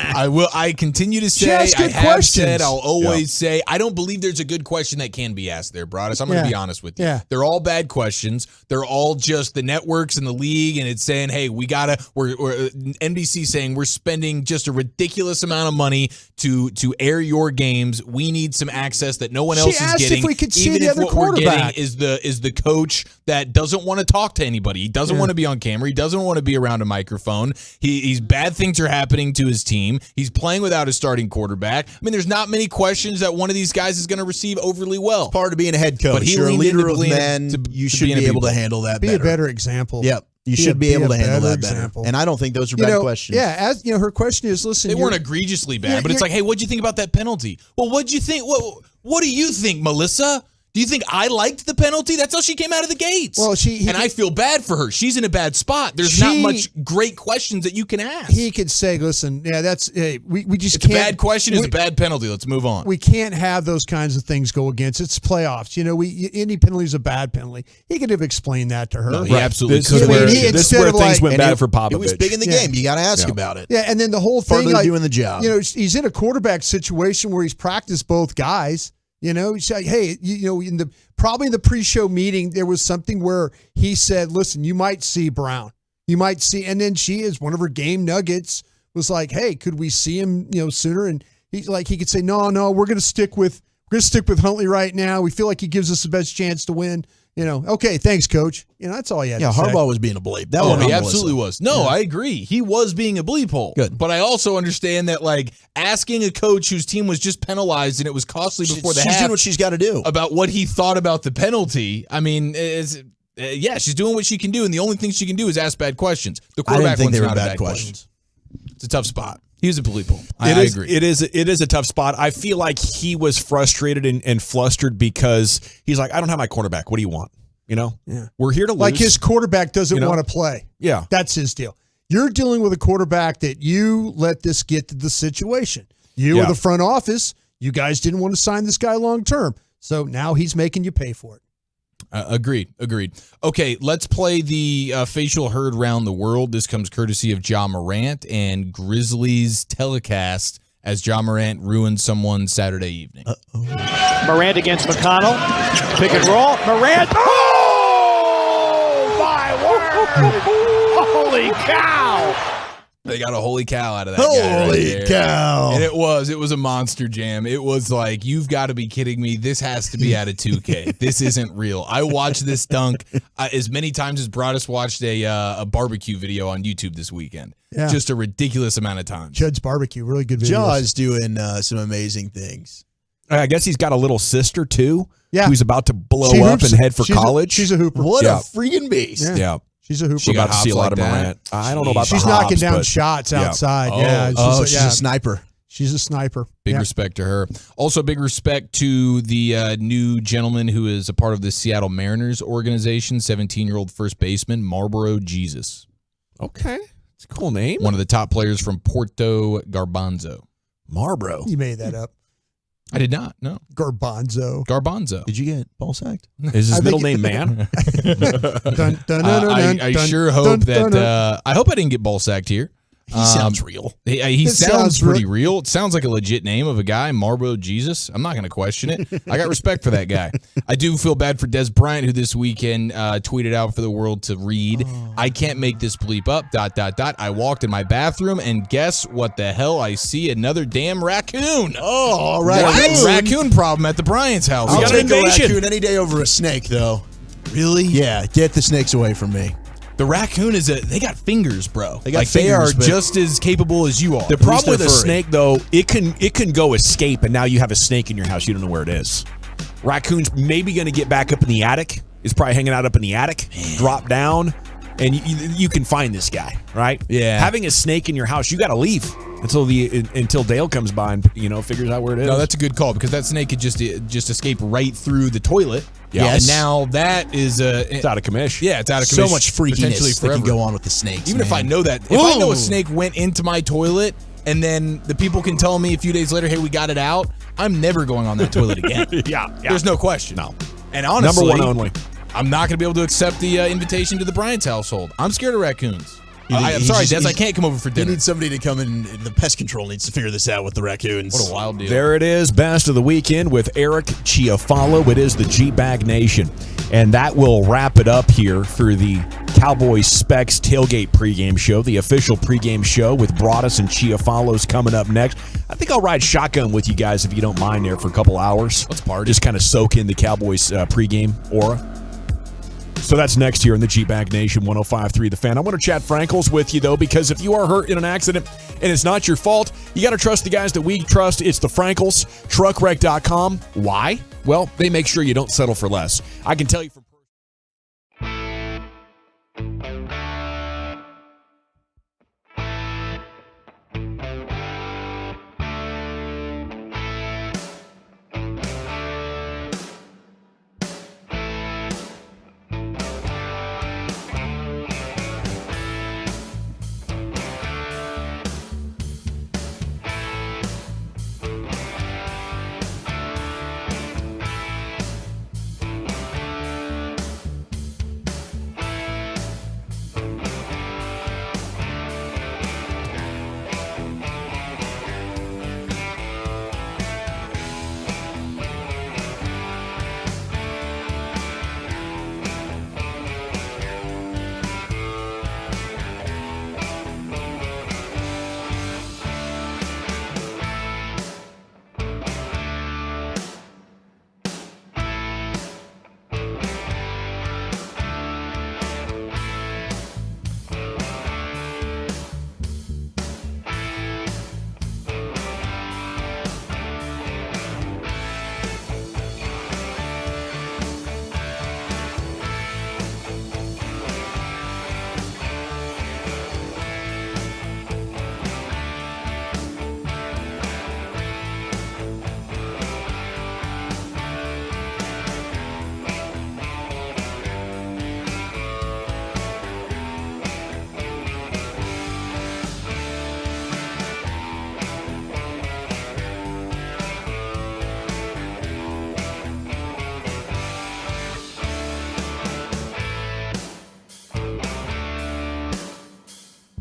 I continue to say, I have said, I'll always say, I don't believe there's a good question that can be asked there, Broadus. I'm going to be honest with you. Yeah. They're all bad questions. They're all just the networks and the league, and it's saying, hey, we're NBC saying we're spending just a ridiculous amount of money to air your games. We need some access that no one else is getting. If we could see even the if other what we're quarterback. getting is the coach that doesn't want to talk to anybody. He doesn't want to be on camera. He doesn't want to be around a microphone. He's bad things are happening to his team. He's playing without a starting quarterback. I mean, there's not many questions that one of these guys is going to receive overly well. Part of being a head coach. But he You're a leaned leader into of men. You should be able to handle that Be better. a better example. Yep. You should be able to handle that better. And I don't think those are bad questions. Yeah, as her question is, listen, They weren't egregiously bad, but it's like, hey, what'd you think about that penalty? Well, what'd you think? What do you think, Melissa? Do you think I liked the penalty? That's how she came out of the gates. Well, and I feel bad for her. She's in a bad spot. There's not much great questions that you can ask. He could say, listen, we just it's can't. A bad question. It's a bad penalty. Let's move on. We can't have those kinds of things go against. It's playoffs. Any penalty is a bad penalty. He could have explained that to her. No, he absolutely could. This is where things went bad for Popovich. It was big in the game. You got to ask about it. Yeah, and then the whole thing, part of doing the job. He's in a quarterback situation where he's practiced both guys. He's like, hey, probably in the pre-show meeting, there was something where he said, listen, you might see Brown. You might see, and then she, as one of her game nuggets, was like, hey, could we see him, sooner? And he's like, he could say, no, we're going to stick with Huntley right now. We feel like he gives us the best chance to win. Okay, thanks, coach. That's all he had to say. Harbaugh was being a bleep. He absolutely was. No, I agree. He was being a bleep hole. Good. But I also understand that, asking a coach whose team was just penalized and it was costly before the half. She's doing what she's got to do. About what he thought about the penalty. I mean, she's doing what she can do, and the only thing she can do is ask bad questions. The quarterback one's not a bad question. It's a tough spot. He was a bleep hole. I agree. It is a tough spot. I feel like he was frustrated and flustered because he's like, I don't have my quarterback. What do you want? Yeah. We're here to lose. Like his quarterback doesn't want to play. Yeah. That's his deal. You're dealing with a quarterback that you let this get to the situation. You or the front office, you guys didn't want to sign this guy long term. So now he's making you pay for it. Agreed. Okay, let's play the facial heard round the world. This comes courtesy of Ja Morant and Grizzlies telecast as Ja Morant ruined someone's Saturday evening. Morant against McConnell. Pick and roll. Morant. Oh, my word. Holy cow. They got a holy cow out of that guy. Holy cow. And it was a monster jam. It was like, you've got to be kidding me. This has to be out of 2K. This isn't real. I watched this dunk as many times as Broadus watched a barbecue video on YouTube this weekend. Yeah. Just a ridiculous amount of times. Judd's Barbecue, really good video. Ja's doing some amazing things. I guess he's got a little sister, too, yeah. who's about to blow up and head for college. She's a hooper. What a freaking beast. Yeah. She's a hooper. She's about to see a lot of Morant. I don't know about She's the knocking hops, down but shots outside. She's a sniper. She's a sniper. Big respect to her. Also, big respect to the new gentleman who is a part of the Seattle Mariners organization, 17-year-old first baseman, Marlboro Jesus. Okay. It's a cool name. One of the top players from Puerto Garbanzo. Marlboro. You made that up. I did not, no. Garbanzo. Did you get ball sacked? Is his middle name Man? I sure hope that I hope I didn't get ball sacked here. He sounds real. He sounds pretty real. It sounds like a legit name of a guy, Marlboro Jesus. I'm not going to question it. I got respect for that guy. I do feel bad for Des Bryant, who this weekend tweeted out for the world to read, I can't make this bleep up, ... I walked in my bathroom, and guess what the hell? I see another damn raccoon. Oh, raccoon. Raccoon problem at the Bryant's house. I'll take a raccoon any day over a snake, though. Really? Yeah, get the snakes away from me. The raccoon they got fingers, bro. They got they are fingers, just as capable as you are. The problem with a snake, though, it can go escape, and now you have a snake in your house. You don't know where it is. Raccoon's maybe going to get back up in the attic. It's probably hanging out up in the attic, drop down, and you can find this guy, right? Yeah. Having a snake in your house, you got to leave until Dale comes by and figures out where it is. No, that's a good call because that snake could just escape right through the toilet. Yes. And now that is it's out of commission. Yeah, it's out of So commission. much potentially freakiness that forever. can go on with the snakes. Even if I know that, if I know a snake went into my toilet and then the people can tell me a few days later, hey, we got it out, I'm never going on that toilet again. Yeah. There's no question. No. And honestly, Number one only. I'm not going to be able to accept the invitation to the Bryant's household. I'm scared of raccoons. I'm He's sorry, just- Des, I can't come over for He dinner. needs somebody to come in. The pest control needs to figure this out with the raccoons. What a wild deal. There it is, best of the weekend with Eric Chiafalo. It is the G-Bag Nation. And that will wrap it up here for the Cowboys Specs Tailgate pregame show, the official pregame show with Broadus and Chiafalos coming up next. I think I'll ride shotgun with you guys if you don't mind there for a couple hours. Let's party. Just kind of soak in the Cowboys pregame aura. So that's next here in the G-Bag Nation 105.3 The Fan. I want to chat Frankels with you, though, because if you are hurt in an accident and it's not your fault, you got to trust the guys that we trust. It's the Frankels, truckwreck.com. Why? Well, they make sure you don't settle for less. I can tell you from